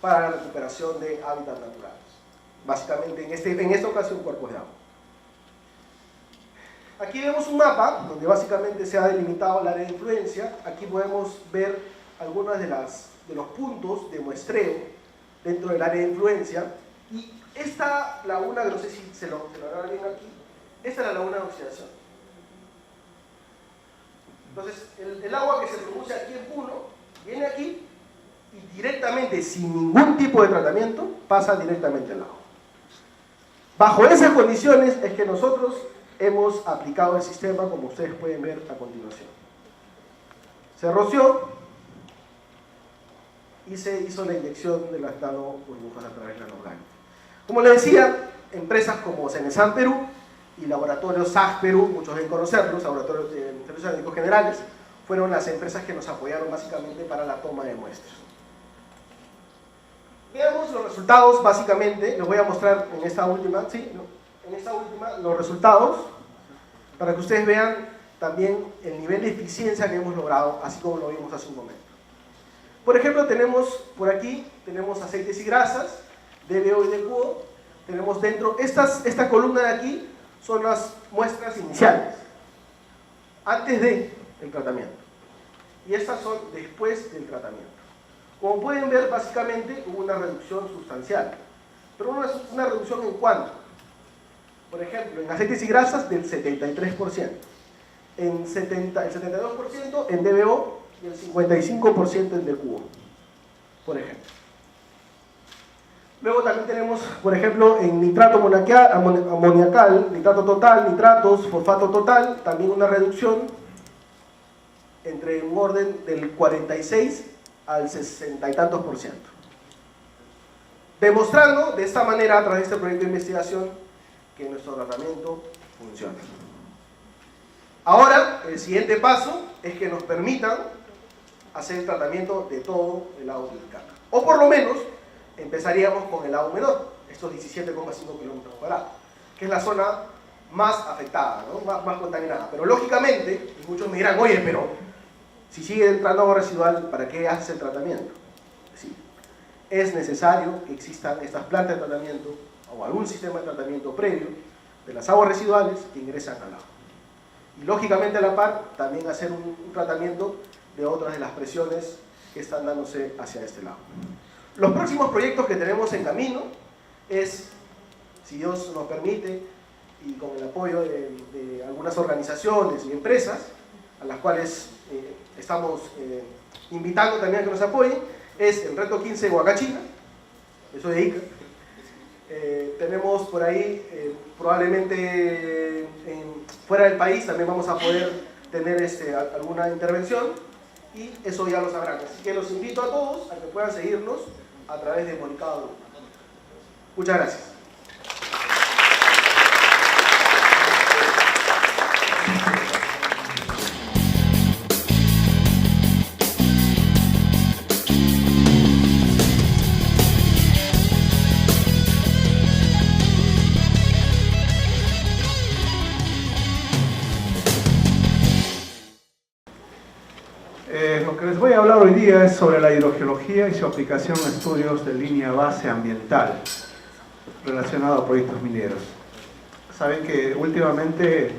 para la recuperación de hábitats naturales. Básicamente, en esta ocasión, cuerpos de agua. Aquí vemos un mapa donde básicamente se ha delimitado el área de influencia. Aquí podemos ver algunos de los puntos de muestreo dentro del área de influencia. Y esta laguna, no sé si se lo verá bien aquí, esta es la laguna de oxidación. Entonces, el agua que se produce aquí en Puno viene aquí y directamente, sin ningún tipo de tratamiento, pasa directamente al lago. Bajo esas condiciones es que nosotros hemos aplicado el sistema, como ustedes pueden ver a continuación. Se roció y se hizo la inyección de las nanoburbujas a través de NanoOrganic. Como les decía, empresas como Cenesan Perú y Laboratorios SAG Perú, muchos deben conocerlos, Laboratorios de Servicios Analíticos Generales, fueron las empresas que nos apoyaron básicamente para la toma de muestras. Veamos los resultados básicamente, les voy a mostrar en esta última, los resultados, para que ustedes vean también el nivel de eficiencia que hemos logrado, así como lo vimos hace un momento. Por ejemplo, tenemos por aquí, tenemos aceites y grasas, DBO y DQO, tenemos dentro, esta columna de aquí son las muestras iniciales, antes del tratamiento, y estas son después del tratamiento. Como pueden ver, básicamente hubo una reducción sustancial, pero una reducción en cuánto. Por ejemplo, en aceites y grasas del 73%, el 72% en DBO y el 55% en DQO, por ejemplo. Luego también tenemos, por ejemplo, en nitrato amoniacal, nitrato total, nitratos, fosfato total, también una reducción entre un orden del 46 al 60 y tantos %. Demostrando de esta manera, a través de este proyecto de investigación, que nuestro tratamiento funciona. Ahora, el siguiente paso es que nos permitan hacer el tratamiento de todo el lago Titicaca. O por lo menos, empezaríamos con el lago menor, estos 17,5 kilómetros cuadrados, que es la zona más afectada, ¿no? más contaminada. Pero lógicamente, y muchos me dirán, oye, pero si sigue entrando agua residual, ¿para qué haces el tratamiento? Sí, es necesario que existan estas plantas de tratamiento o algún sistema de tratamiento previo de las aguas residuales que ingresan al lago. Y lógicamente a la par, también hacer un tratamiento de otras de las presiones que están dándose hacia este lado. Los próximos proyectos que tenemos en camino es, si Dios nos permite, y con el apoyo de algunas organizaciones y empresas, a las cuales estamos invitando también a que nos apoyen, es el Reto 15 de Huacachina, eso de Ica. Tenemos por ahí, probablemente fuera del país también vamos a poder tener alguna intervención, y eso ya lo sabrán. Así que los invito a todos a que puedan seguirnos a través de Monicado Group. Muchas gracias. Lo que les voy a hablar hoy día es sobre la hidrogeología y su aplicación a estudios de línea base ambiental relacionado a proyectos mineros. Saben que últimamente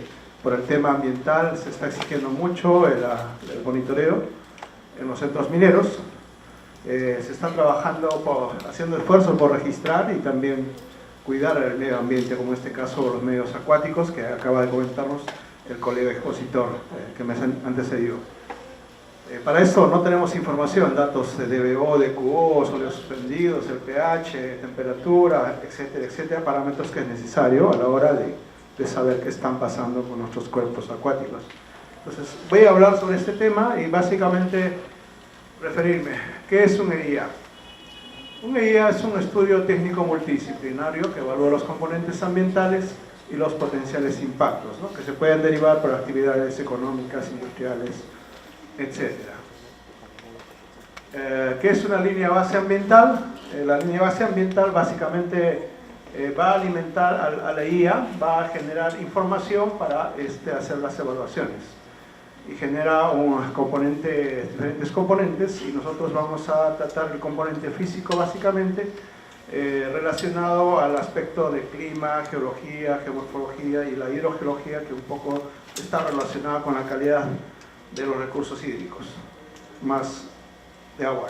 por el tema ambiental se está exigiendo mucho el monitoreo en los centros mineros. Se están trabajando, haciendo esfuerzos por registrar y también cuidar el medio ambiente, como en este caso los medios acuáticos, que acaba de comentarnos el colega expositor que me antecedió. Para eso no tenemos información, datos de DBO, de QO, sólidos suspendidos, el pH, temperatura, etcétera, etcétera, parámetros que es necesario a la hora de saber qué están pasando con nuestros cuerpos acuáticos. Entonces, voy a hablar sobre este tema y básicamente referirme. ¿Qué es un EIA? Un EIA es un estudio técnico multidisciplinario que evalúa los componentes ambientales y los potenciales impactos, ¿no?, que se pueden derivar por actividades económicas, industriales, etcétera. ¿Qué es una línea base ambiental? La línea base ambiental básicamente va a alimentar a la IA, va a generar información para hacer las evaluaciones. Y genera diferentes componentes, y nosotros vamos a tratar el componente físico básicamente, relacionado al aspecto de clima, geología, geomorfología y la hidrogeología, que un poco está relacionada con la calidad de los recursos hídricos, más de agua.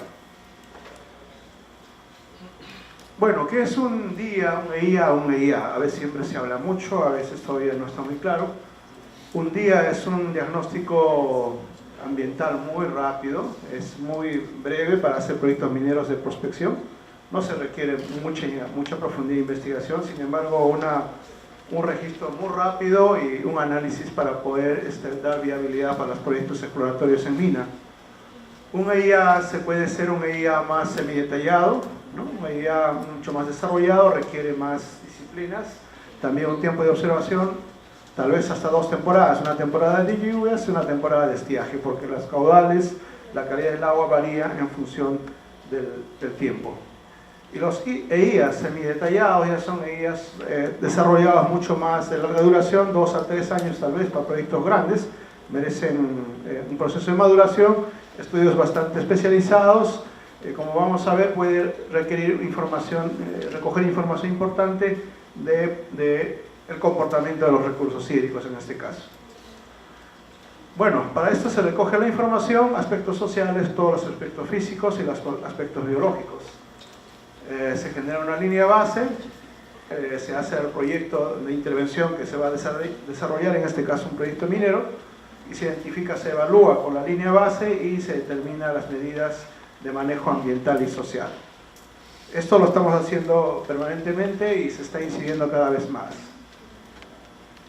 Bueno, ¿qué es un día, un EIA? A veces siempre se habla mucho, a veces todavía no está muy claro. Un día es un diagnóstico ambiental muy rápido, es muy breve para hacer proyectos mineros de prospección. No se requiere mucha profundidad de investigación, sin embargo un registro muy rápido y un análisis para poder dar viabilidad para los proyectos exploratorios en mina. Un EIA puede ser un EIA más semidetallado, ¿no? Un EIA mucho más desarrollado, requiere más disciplinas, también un tiempo de observación, tal vez hasta 2 temporadas, una temporada de lluvias y una temporada de estiaje, porque las caudales, la calidad del agua varía en función del tiempo. Y los EIAs semidetallados ya son EIAs desarrollados mucho más de larga duración, 2 a 3 años tal vez para proyectos grandes, merecen un proceso de maduración, estudios bastante especializados, como vamos a ver puede requerir recoger información importante del comportamiento de los recursos hídricos en este caso. Bueno, para esto se recoge la información, aspectos sociales, todos los aspectos físicos y los aspectos biológicos. Se genera una línea base, se hace el proyecto de intervención que se va a desarrollar, en este caso un proyecto minero, y se identifica, se evalúa con la línea base y se determinan las medidas de manejo ambiental y social. Esto lo estamos haciendo permanentemente y se está incidiendo cada vez más.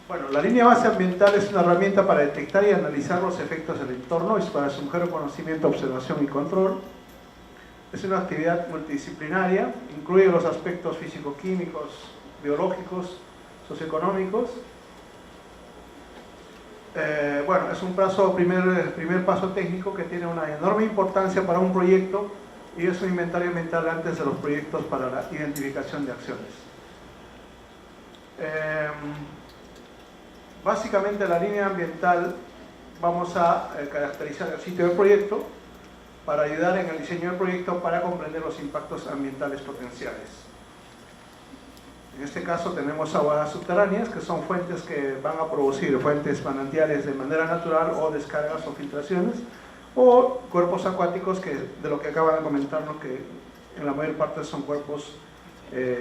Bueno, la línea base ambiental es una herramienta para detectar y analizar los efectos del entorno, es para su mejor conocimiento, observación y control. Es una actividad multidisciplinaria, incluye los aspectos físico-químicos, biológicos, socioeconómicos. Bueno, es un primer paso técnico que tiene una enorme importancia para un proyecto y es un inventario ambiental antes de los proyectos para la identificación de acciones. Básicamente la línea ambiental vamos a caracterizar el sitio del proyecto para ayudar en el diseño del proyecto para comprender los impactos ambientales potenciales. En este caso tenemos aguas subterráneas, que son fuentes que van a producir fuentes manantiales de manera natural o descargas o filtraciones, o cuerpos acuáticos que, de lo que acaban de comentarnos, que en la mayor parte son cuerpos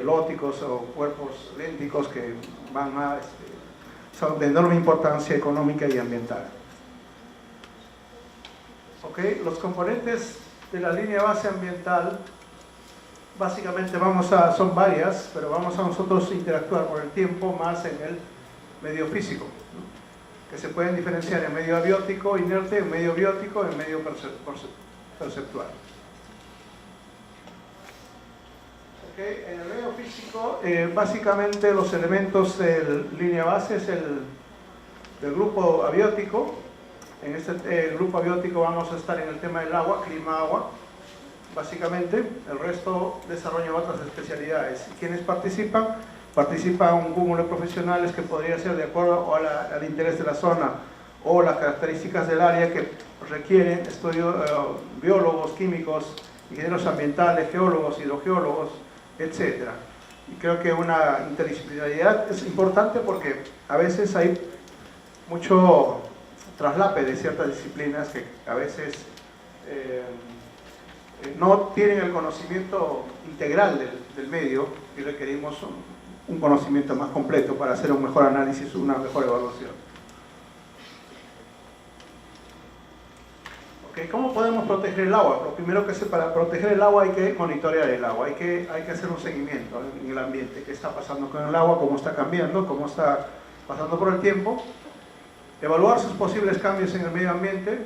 lóticos o cuerpos lénticos que son de enorme importancia económica y ambiental. Okay, los componentes de la línea base ambiental básicamente son varias, pero vamos a nosotros interactuar con el tiempo más en el medio físico, ¿no? Que se pueden diferenciar en medio abiótico inerte, en medio biótico, en medio perceptual. Okay, en el medio físico, básicamente los elementos de línea base es del grupo abiótico. En este grupo abiótico vamos a estar en el tema del agua, clima-agua, básicamente. El resto desarrolla otras especialidades. ¿Quiénes participan? Participa un cúmulo de profesionales que podría ser de acuerdo al interés de la zona o las características del área que requieren biólogos, químicos, ingenieros ambientales, geólogos, hidrogeólogos, etc. Y creo que una interdisciplinaridad es importante porque a veces hay mucho traslape de ciertas disciplinas que a veces no tienen el conocimiento integral del medio y requerimos un conocimiento más completo para hacer un mejor análisis, una mejor evaluación. Okay, ¿cómo podemos proteger el agua? Lo primero que es, para proteger el agua hay que monitorear el agua, hay que hacer un seguimiento en el ambiente, qué está pasando con el agua, cómo está cambiando, cómo está pasando por el tiempo. Evaluar sus posibles cambios en el medio ambiente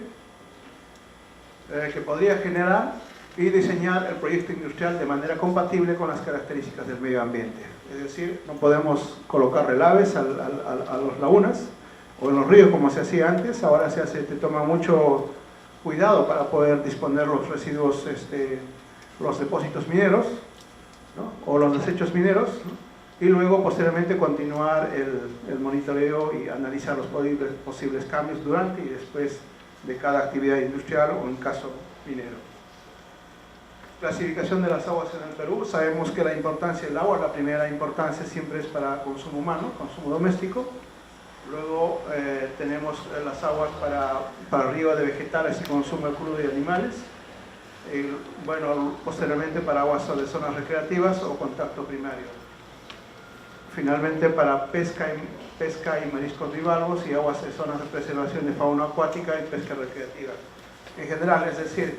que podría generar y diseñar el proyecto industrial de manera compatible con las características del medio ambiente. Es decir, no podemos colocar relaves a las lagunas o en los ríos como se hacía antes. Ahora se toma mucho cuidado para poder disponer los residuos, los depósitos mineros, ¿no? O los desechos mineros, ¿no? y luego posteriormente continuar el monitoreo y analizar los posibles cambios durante y después de cada actividad industrial o en caso minero. Clasificación de las aguas en el Perú. Sabemos que la importancia del agua, la primera importancia siempre es para consumo humano, consumo doméstico. Luego tenemos las aguas para riego de vegetales y consumo crudo de animales. Bueno, posteriormente para aguas de zonas recreativas o contacto primario. Finalmente para pesca y mariscos bivalvos y aguas de zonas de preservación de fauna acuática y pesca recreativa. En general, es decir,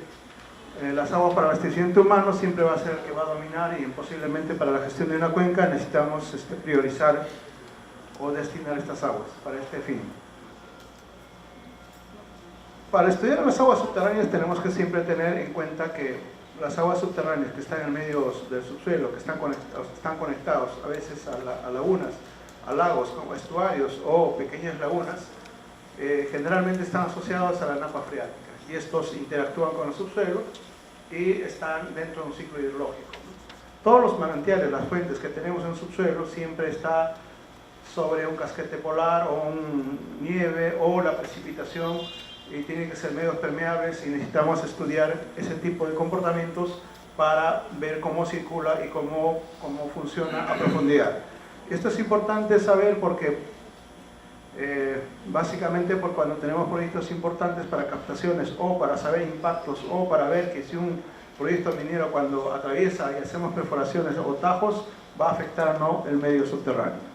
las aguas para abastecimiento humano siempre va a ser el que va a dominar y posiblemente para la gestión de una cuenca necesitamos priorizar o destinar estas aguas para este fin. Para estudiar las aguas subterráneas tenemos que siempre tener en cuenta que las aguas subterráneas que están en medio del subsuelo, que están conectados a veces a lagunas, a lagos como estuarios o pequeñas lagunas, generalmente están asociados a la napa freática y estos interactúan con el subsuelo y están dentro de un ciclo hidrológico. Todos los manantiales, las fuentes que tenemos en el subsuelo siempre está sobre un casquete polar o un nieve o la precipitación y tienen que ser medios permeables y necesitamos estudiar ese tipo de comportamientos para ver cómo circula y cómo funciona a profundidad. Esto es importante saber porque básicamente por cuando tenemos proyectos importantes para captaciones o para saber impactos o para ver que si un proyecto minero cuando atraviesa y hacemos perforaciones o tajos va a afectar o no el medio subterráneo.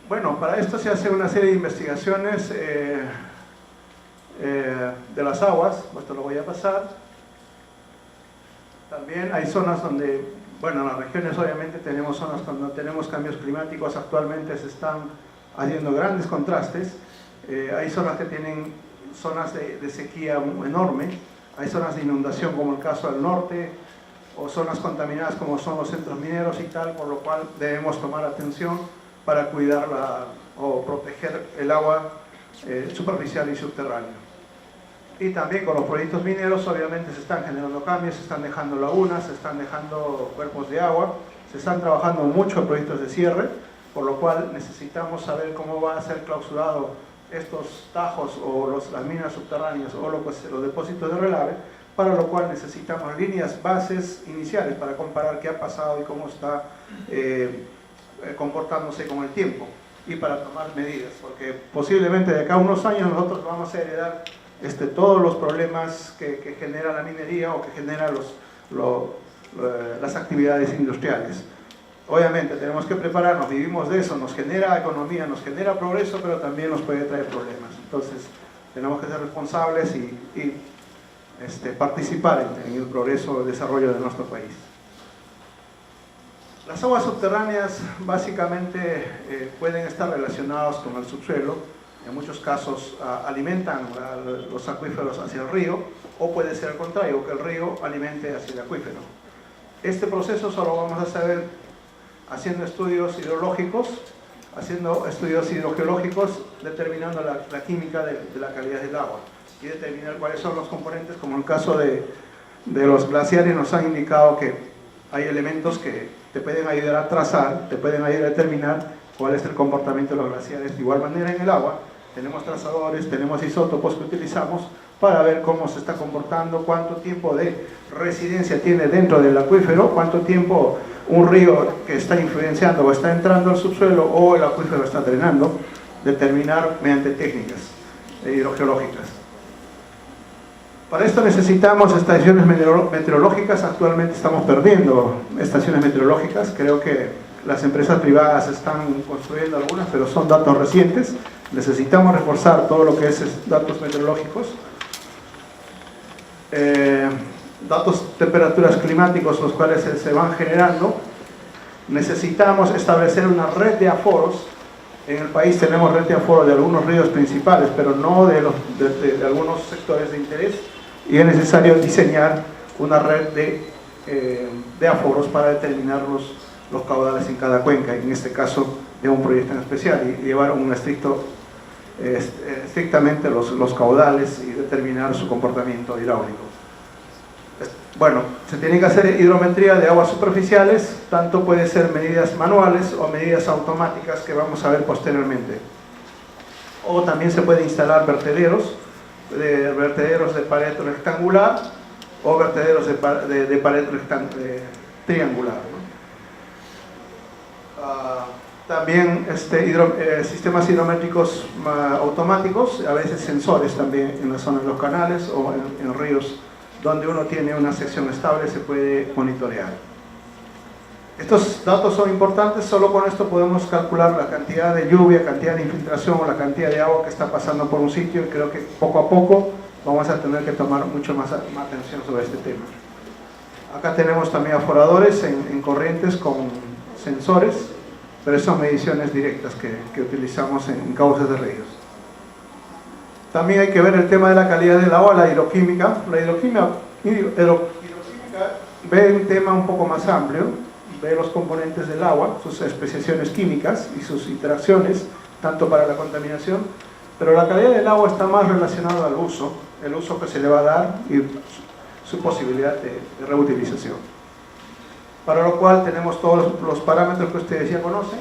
Bueno, para esto se hace una serie de investigaciones de las aguas, esto lo voy a pasar. También hay zonas donde, bueno, en las regiones obviamente tenemos zonas donde tenemos cambios climáticos, actualmente se están haciendo grandes contrastes. Hay zonas que tienen zonas de sequía enorme, hay zonas de inundación como el caso del norte, o zonas contaminadas como son los centros mineros y tal, por lo cual debemos tomar atención para cuidar o proteger el agua superficial y subterránea. Y también con los proyectos mineros obviamente se están generando cambios, se están dejando lagunas, se están dejando cuerpos de agua, se están trabajando mucho en proyectos de cierre, por lo cual necesitamos saber cómo va a ser clausurado estos tajos o las minas subterráneas o los depósitos de relave, para lo cual necesitamos líneas bases iniciales para comparar qué ha pasado y cómo está comportándose con el tiempo y para tomar medidas, porque posiblemente de acá a unos años nosotros vamos a heredar todos los problemas que genera la minería o que genera las actividades industriales. Obviamente tenemos que prepararnos, vivimos de eso, nos genera economía, nos genera progreso, pero también nos puede traer problemas. Entonces tenemos que ser responsables y participar en el progreso y desarrollo de nuestro país. Las aguas subterráneas básicamente pueden estar relacionadas con el subsuelo, en muchos casos alimentan los acuíferos hacia el río, o puede ser al contrario, que el río alimente hacia el acuífero. Este proceso solo vamos a saber haciendo estudios hidrológicos, haciendo estudios hidrogeológicos, determinando la química de la calidad del agua y determinar cuáles son los componentes, como en el caso de los glaciares nos han indicado que hay elementos que te pueden ayudar a trazar, te pueden ayudar a determinar cuál es el comportamiento de los glaciares. De igual manera en el agua tenemos trazadores, tenemos isótopos que utilizamos para ver cómo se está comportando, cuánto tiempo de residencia tiene dentro del acuífero, cuánto tiempo un río que está influenciando o está entrando al subsuelo o el acuífero está drenando, determinar mediante técnicas hidrogeológicas. Para esto necesitamos estaciones meteorológicas. Actualmente estamos perdiendo estaciones meteorológicas. Creo que las empresas privadas están construyendo algunas, pero son datos recientes. Necesitamos reforzar todo lo que es datos meteorológicos. Datos temperaturas climáticos, los cuales se van generando. Necesitamos establecer una red de aforos. En el país tenemos red de aforos de algunos ríos principales, pero no de algunos sectores de interés. Y es necesario diseñar una red de aforos para determinar los caudales en cada cuenca, en este caso de un proyecto en especial, y llevar estrictamente los caudales y determinar su comportamiento hidráulico. Bueno, se tiene que hacer hidrometría de aguas superficiales, tanto puede ser medidas manuales o medidas automáticas que vamos a ver posteriormente. O también se puede instalar vertederos de pared rectangular o vertederos de pared triangular, ¿no? También sistemas hidrométricos automáticos, a veces sensores también en la zona de los canales o en ríos donde uno tiene una sección estable se puede monitorear. Estos datos son importantes, solo con esto podemos calcular la cantidad de lluvia, cantidad de infiltración o la cantidad de agua que está pasando por un sitio, y creo que poco a poco vamos a tener que tomar mucho más atención sobre este tema. Acá tenemos también aforadores en corrientes con sensores, pero son mediciones directas que utilizamos en cauces de ríos. También hay que ver el tema de la calidad del agua, la hidroquímica. La hidroquímica ve un tema un poco más amplio, ve los componentes del agua, sus especiaciones químicas y sus interacciones, tanto para la contaminación, pero la calidad del agua está más relacionada al uso, el uso que se le va a dar y su posibilidad de reutilización. Para lo cual tenemos todos los parámetros que ustedes ya conocen.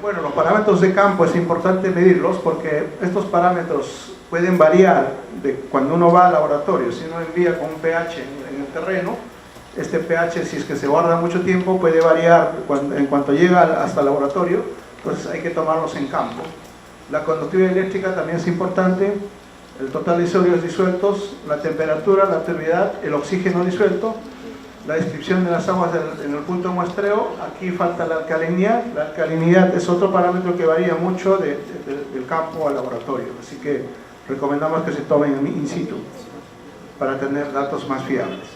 Bueno, los parámetros de campo es importante medirlos porque estos parámetros pueden variar de cuando uno va al laboratorio. Si uno envía con un pH en el terreno, este pH, si es que se guarda mucho tiempo, puede variar en cuanto llega hasta el laboratorio, entonces hay que tomarlos en campo. La conductividad eléctrica también es importante, el total de sólidos disueltos, la temperatura, la turbidez, el oxígeno disuelto, la descripción de las aguas en el punto de muestreo. Aquí falta la alcalinidad. La alcalinidad es otro parámetro que varía mucho del campo al laboratorio, así que recomendamos que se tomen in situ para tener datos más fiables.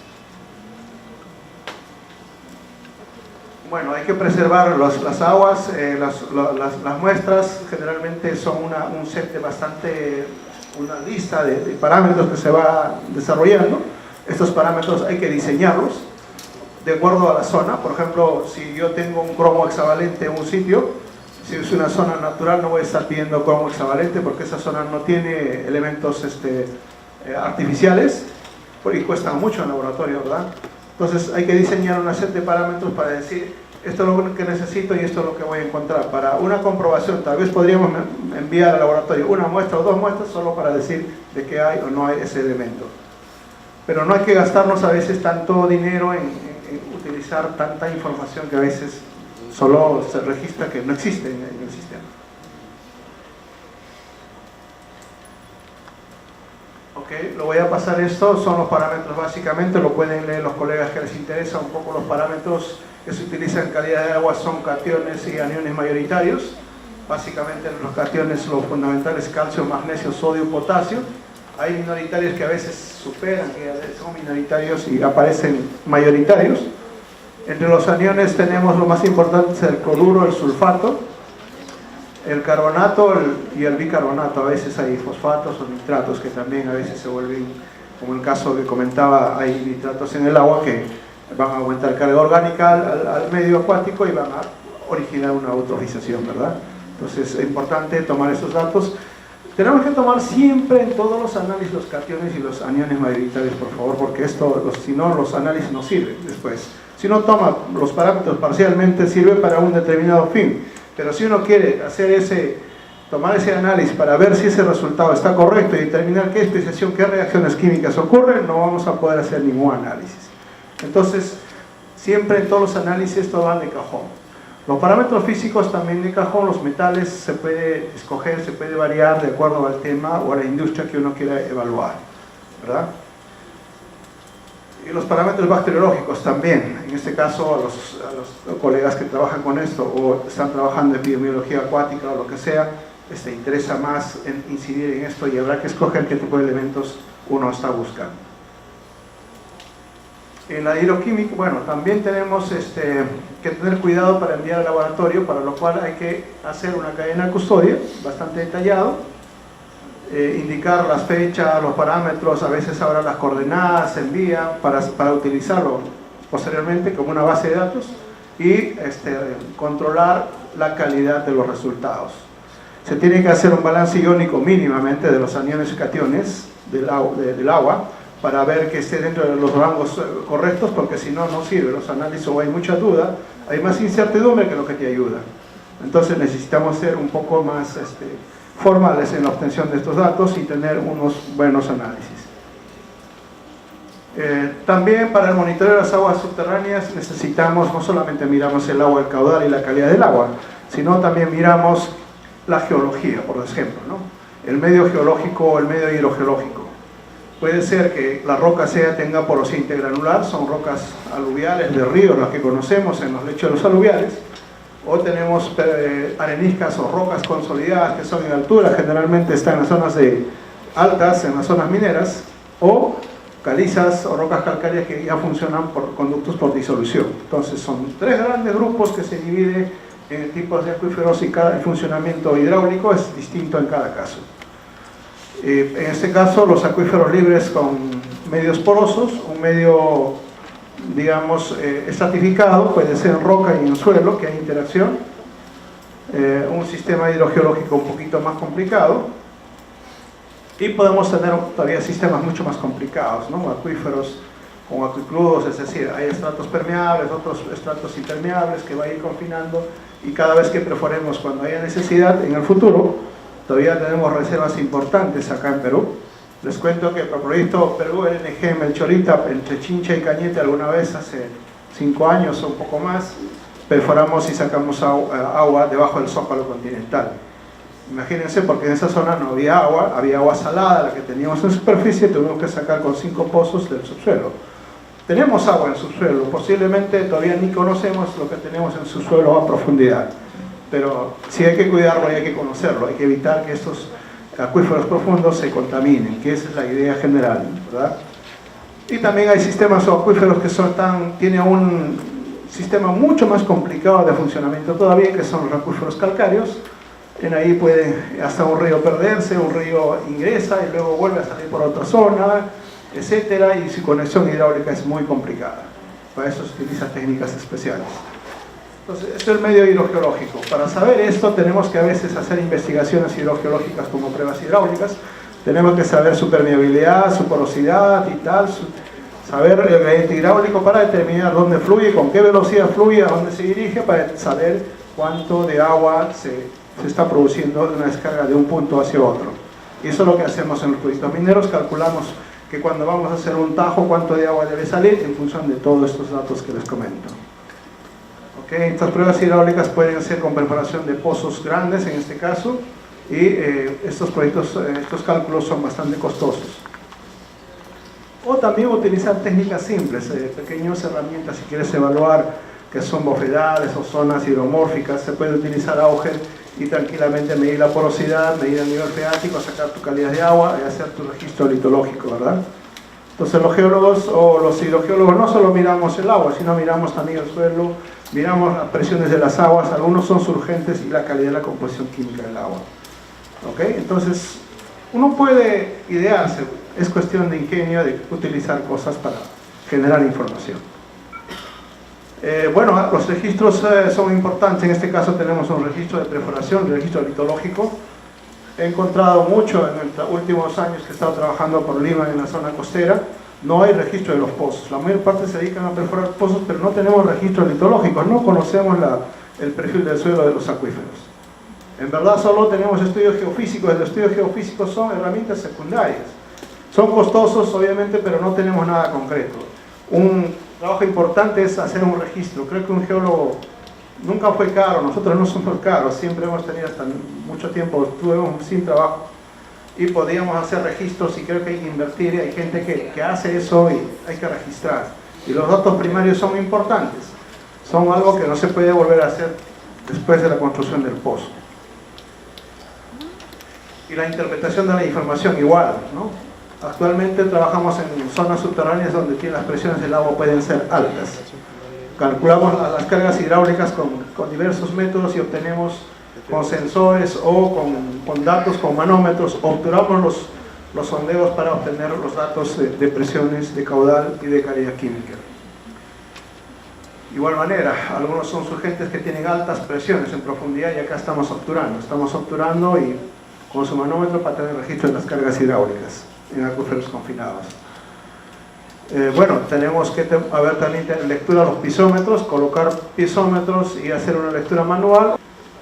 Bueno, hay que preservar las aguas, las muestras generalmente son un set de una lista de parámetros que se va desarrollando. Estos parámetros hay que diseñarlos de acuerdo a la zona. Por ejemplo, si yo tengo un cromo hexavalente en un sitio, si es una zona natural no voy a estar pidiendo cromo hexavalente porque esa zona no tiene elementos artificiales y cuestan mucho en laboratorio, ¿verdad? Entonces hay que diseñar una serie de parámetros para decir esto es lo que necesito y esto es lo que voy a encontrar. Para una comprobación tal vez podríamos enviar al laboratorio una muestra o dos muestras solo para decir de que hay o no hay ese elemento. Pero no hay que gastarnos a veces tanto dinero en utilizar tanta información que a veces solo se registra que no existe en el sistema. Ok, lo voy a pasar esto, son los parámetros básicamente, lo pueden leer los colegas que les interesa un poco. Los parámetros que se utilizan en calidad de agua son cationes y aniones mayoritarios. Básicamente los cationes, los fundamentales, calcio, magnesio, sodio, potasio. Hay minoritarios que a veces superan, que son minoritarios y aparecen mayoritarios. Entre los aniones tenemos lo más importante, es el cloruro, el sulfato, el carbonato y el bicarbonato. A veces hay fosfatos o nitratos que también a veces se vuelven, como el caso que comentaba, hay nitratos en el agua que van a aumentar carga orgánica al medio acuático y van a originar una eutrofización, ¿verdad? Entonces es importante tomar esos datos. Tenemos que tomar siempre en todos los análisis los cationes y los aniones mayoritarios, por favor, porque si no, los análisis no sirven después. Si uno toma los parámetros parcialmente, sirve para un determinado fin, pero si uno quiere tomar ese análisis para ver si ese resultado está correcto y determinar qué especiación, qué reacciones químicas ocurren, no vamos a poder hacer ningún análisis. Entonces, siempre en todos los análisis esto va de cajón. Los parámetros físicos también de cajón, los metales se puede escoger, se puede variar de acuerdo al tema o a la industria que uno quiera evaluar, ¿verdad? Y los parámetros bacteriológicos también, en este caso a los colegas que trabajan con esto o están trabajando en epidemiología acuática o lo que sea, interesa más en incidir en esto y habrá que escoger qué tipo de elementos uno está buscando. En la hidroquímica, bueno, también tenemos que tener cuidado para enviar al laboratorio, para lo cual hay que hacer una cadena de custodia bastante detallado, indicar las fechas, los parámetros, a veces ahora las coordenadas se envían para utilizarlo posteriormente como una base de datos y controlar la calidad de los resultados. Se tiene que hacer un balance iónico mínimamente de los aniones y cationes del agua para ver que esté dentro de los rangos correctos, porque si no, no sirve los análisis o hay mucha duda, hay más incertidumbre que lo que te ayuda. Entonces necesitamos ser un poco más formales en la obtención de estos datos y tener unos buenos análisis. También para el monitoreo de las aguas subterráneas necesitamos, no solamente miramos el agua, el caudal y la calidad del agua, sino también miramos la geología, por ejemplo, ¿no? El medio geológico o el medio hidrogeológico. Puede ser que la roca tenga porosidad intergranular, son rocas aluviales de ríos, las que conocemos en los lechos de los aluviales, o tenemos areniscas o rocas consolidadas que son en altura, generalmente están en las zonas altas, en las zonas mineras, o calizas o rocas calcáreas que ya funcionan por conductos por disolución. Entonces son tres grandes grupos que se dividen en tipos de acuíferos y el funcionamiento hidráulico es distinto en cada caso. En este caso, los acuíferos libres con medios porosos, un medio, digamos, estratificado, puede ser en roca y en suelo, que hay interacción, un sistema hidrogeológico un poquito más complicado, y podemos tener todavía sistemas mucho más complicados, ¿no? Acuíferos con acuicludos, es decir, hay estratos permeables, otros estratos impermeables que va a ir confinando, y cada vez que perforemos cuando haya necesidad en el futuro, todavía tenemos reservas importantes acá en Perú. Les cuento que por el proyecto Perú LNG Melchorita, entre Chincha y Cañete, alguna vez hace 5 años o un poco más, perforamos y sacamos agua debajo del zócalo continental. Imagínense, porque en esa zona no había agua salada, la que teníamos en superficie, tuvimos que sacar con 5 pozos del subsuelo. Tenemos agua en subsuelo, posiblemente todavía ni conocemos lo que tenemos en subsuelo a profundidad, pero sí hay que cuidarlo y hay que conocerlo, hay que evitar que estos acuíferos profundos se contaminen, que esa es la idea general, ¿verdad? Y también hay sistemas o acuíferos que tienen un sistema mucho más complicado de funcionamiento todavía, que son los acuíferos calcáreos. En ahí puede hasta un río perderse, un río ingresa y luego vuelve a salir por otra zona, etcétera, y su conexión hidráulica es muy complicada. Para eso se utilizan técnicas especiales. Entonces, esto es el medio hidrogeológico. Para saber esto tenemos que a veces hacer investigaciones hidrogeológicas como pruebas hidráulicas. Tenemos que saber su permeabilidad, su porosidad y tal, saber el gradiente hidráulico para determinar dónde fluye, con qué velocidad fluye, a dónde se dirige, para saber cuánto de agua se está produciendo de una descarga de un punto hacia otro. Y eso es lo que hacemos en los proyectos mineros. Calculamos que cuando vamos a hacer un tajo, cuánto de agua debe salir en función de todos estos datos que les comento. ¿Okay? Estas pruebas hidráulicas pueden ser con perforación de pozos grandes en este caso, y estos cálculos son bastante costosos. O también utilizar técnicas simples, pequeñas herramientas. Si quieres evaluar que son bofedales o zonas hidromórficas, se puede utilizar Auger y tranquilamente medir la porosidad, medir el nivel freático, sacar tu calidad de agua y hacer tu registro litológico, ¿verdad? Entonces los geólogos o los hidrogeólogos no solo miramos el agua, sino miramos también el suelo, miramos las presiones de las aguas, algunos son surgentes, y la calidad de la composición química del agua. ¿Okay? Entonces uno puede idearse, es cuestión de ingenio, de utilizar cosas para generar información. Bueno, los registros son importantes. En este caso tenemos un registro de perforación, un registro litológico. He encontrado mucho en los últimos años que he estado trabajando por Lima en la zona costera. No hay registro de los pozos. La mayor parte se dedican a perforar pozos, pero no tenemos registros litológicos. No conocemos el perfil del suelo de los acuíferos. En verdad solo tenemos estudios geofísicos. Los estudios geofísicos son herramientas secundarias. Son costosos, obviamente, pero no tenemos nada concreto. Un trabajo importante es hacer un registro. Creo que un geólogo nunca fue caro, nosotros no somos caros, siempre hemos tenido hasta mucho tiempo, estuvimos sin trabajo y podíamos hacer registros, y creo que hay que invertir, y hay gente que hace eso y hay que registrar. Y los datos primarios son importantes, son algo que no se puede volver a hacer después de la construcción del pozo. Y la interpretación de la información igual, ¿no? Actualmente trabajamos en zonas subterráneas donde las presiones del agua pueden ser altas. Calculamos las cargas hidráulicas con diversos métodos y obtenemos con sensores o con datos, con manómetros, obturamos los sondeos para obtener los datos de presiones, de caudal y de calidad química. De igual manera, algunos son surgentes que tienen altas presiones en profundidad, y acá estamos obturando y con su manómetro para tener registro de las cargas hidráulicas en acuíferos confinados. Bueno, tenemos que haber también lectura de los pisómetros, colocar pisómetros y hacer una lectura manual.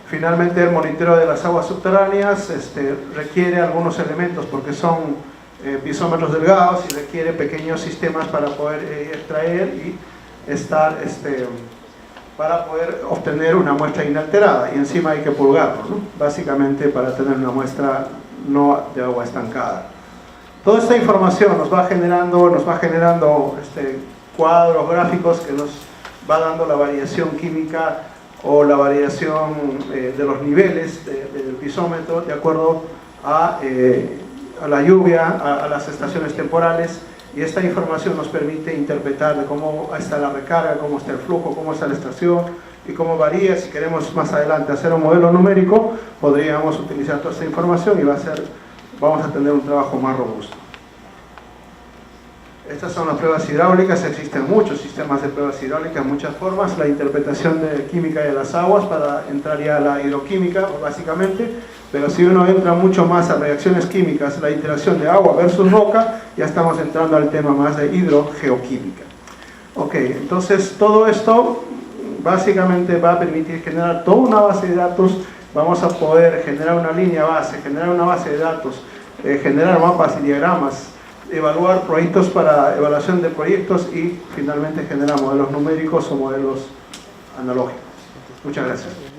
Finalmente, el monitoreo de las aguas subterráneas requiere algunos elementos porque son pisómetros delgados y requiere pequeños sistemas para poder extraer y para poder obtener una muestra inalterada, y encima hay que purgarlo, ¿no? Básicamente para tener una muestra no de agua estancada. Toda esta información nos va generando cuadros gráficos que nos va dando la variación química o la variación de los niveles del pisómetro de acuerdo a la lluvia, a las estaciones temporales, y esta información nos permite interpretar de cómo está la recarga, cómo está el flujo, cómo está la estación y cómo varía. Si queremos más adelante hacer un modelo numérico, podríamos utilizar toda esta información y vamos a tener un trabajo más robusto. Estas son las pruebas hidráulicas. Existen muchos sistemas de pruebas hidráulicas, muchas formas. La interpretación de química de las aguas para entrar ya a la hidroquímica, básicamente. Pero si uno entra mucho más a reacciones químicas, la interacción de agua versus roca, ya estamos entrando al tema más de hidrogeoquímica. Ok, entonces todo esto básicamente va a permitir generar toda una base de datos. Vamos a poder generar una línea base, generar una base de datos, generar mapas y diagramas, evaluar proyectos para evaluación de proyectos y finalmente generar modelos numéricos o modelos analógicos. Muchas gracias.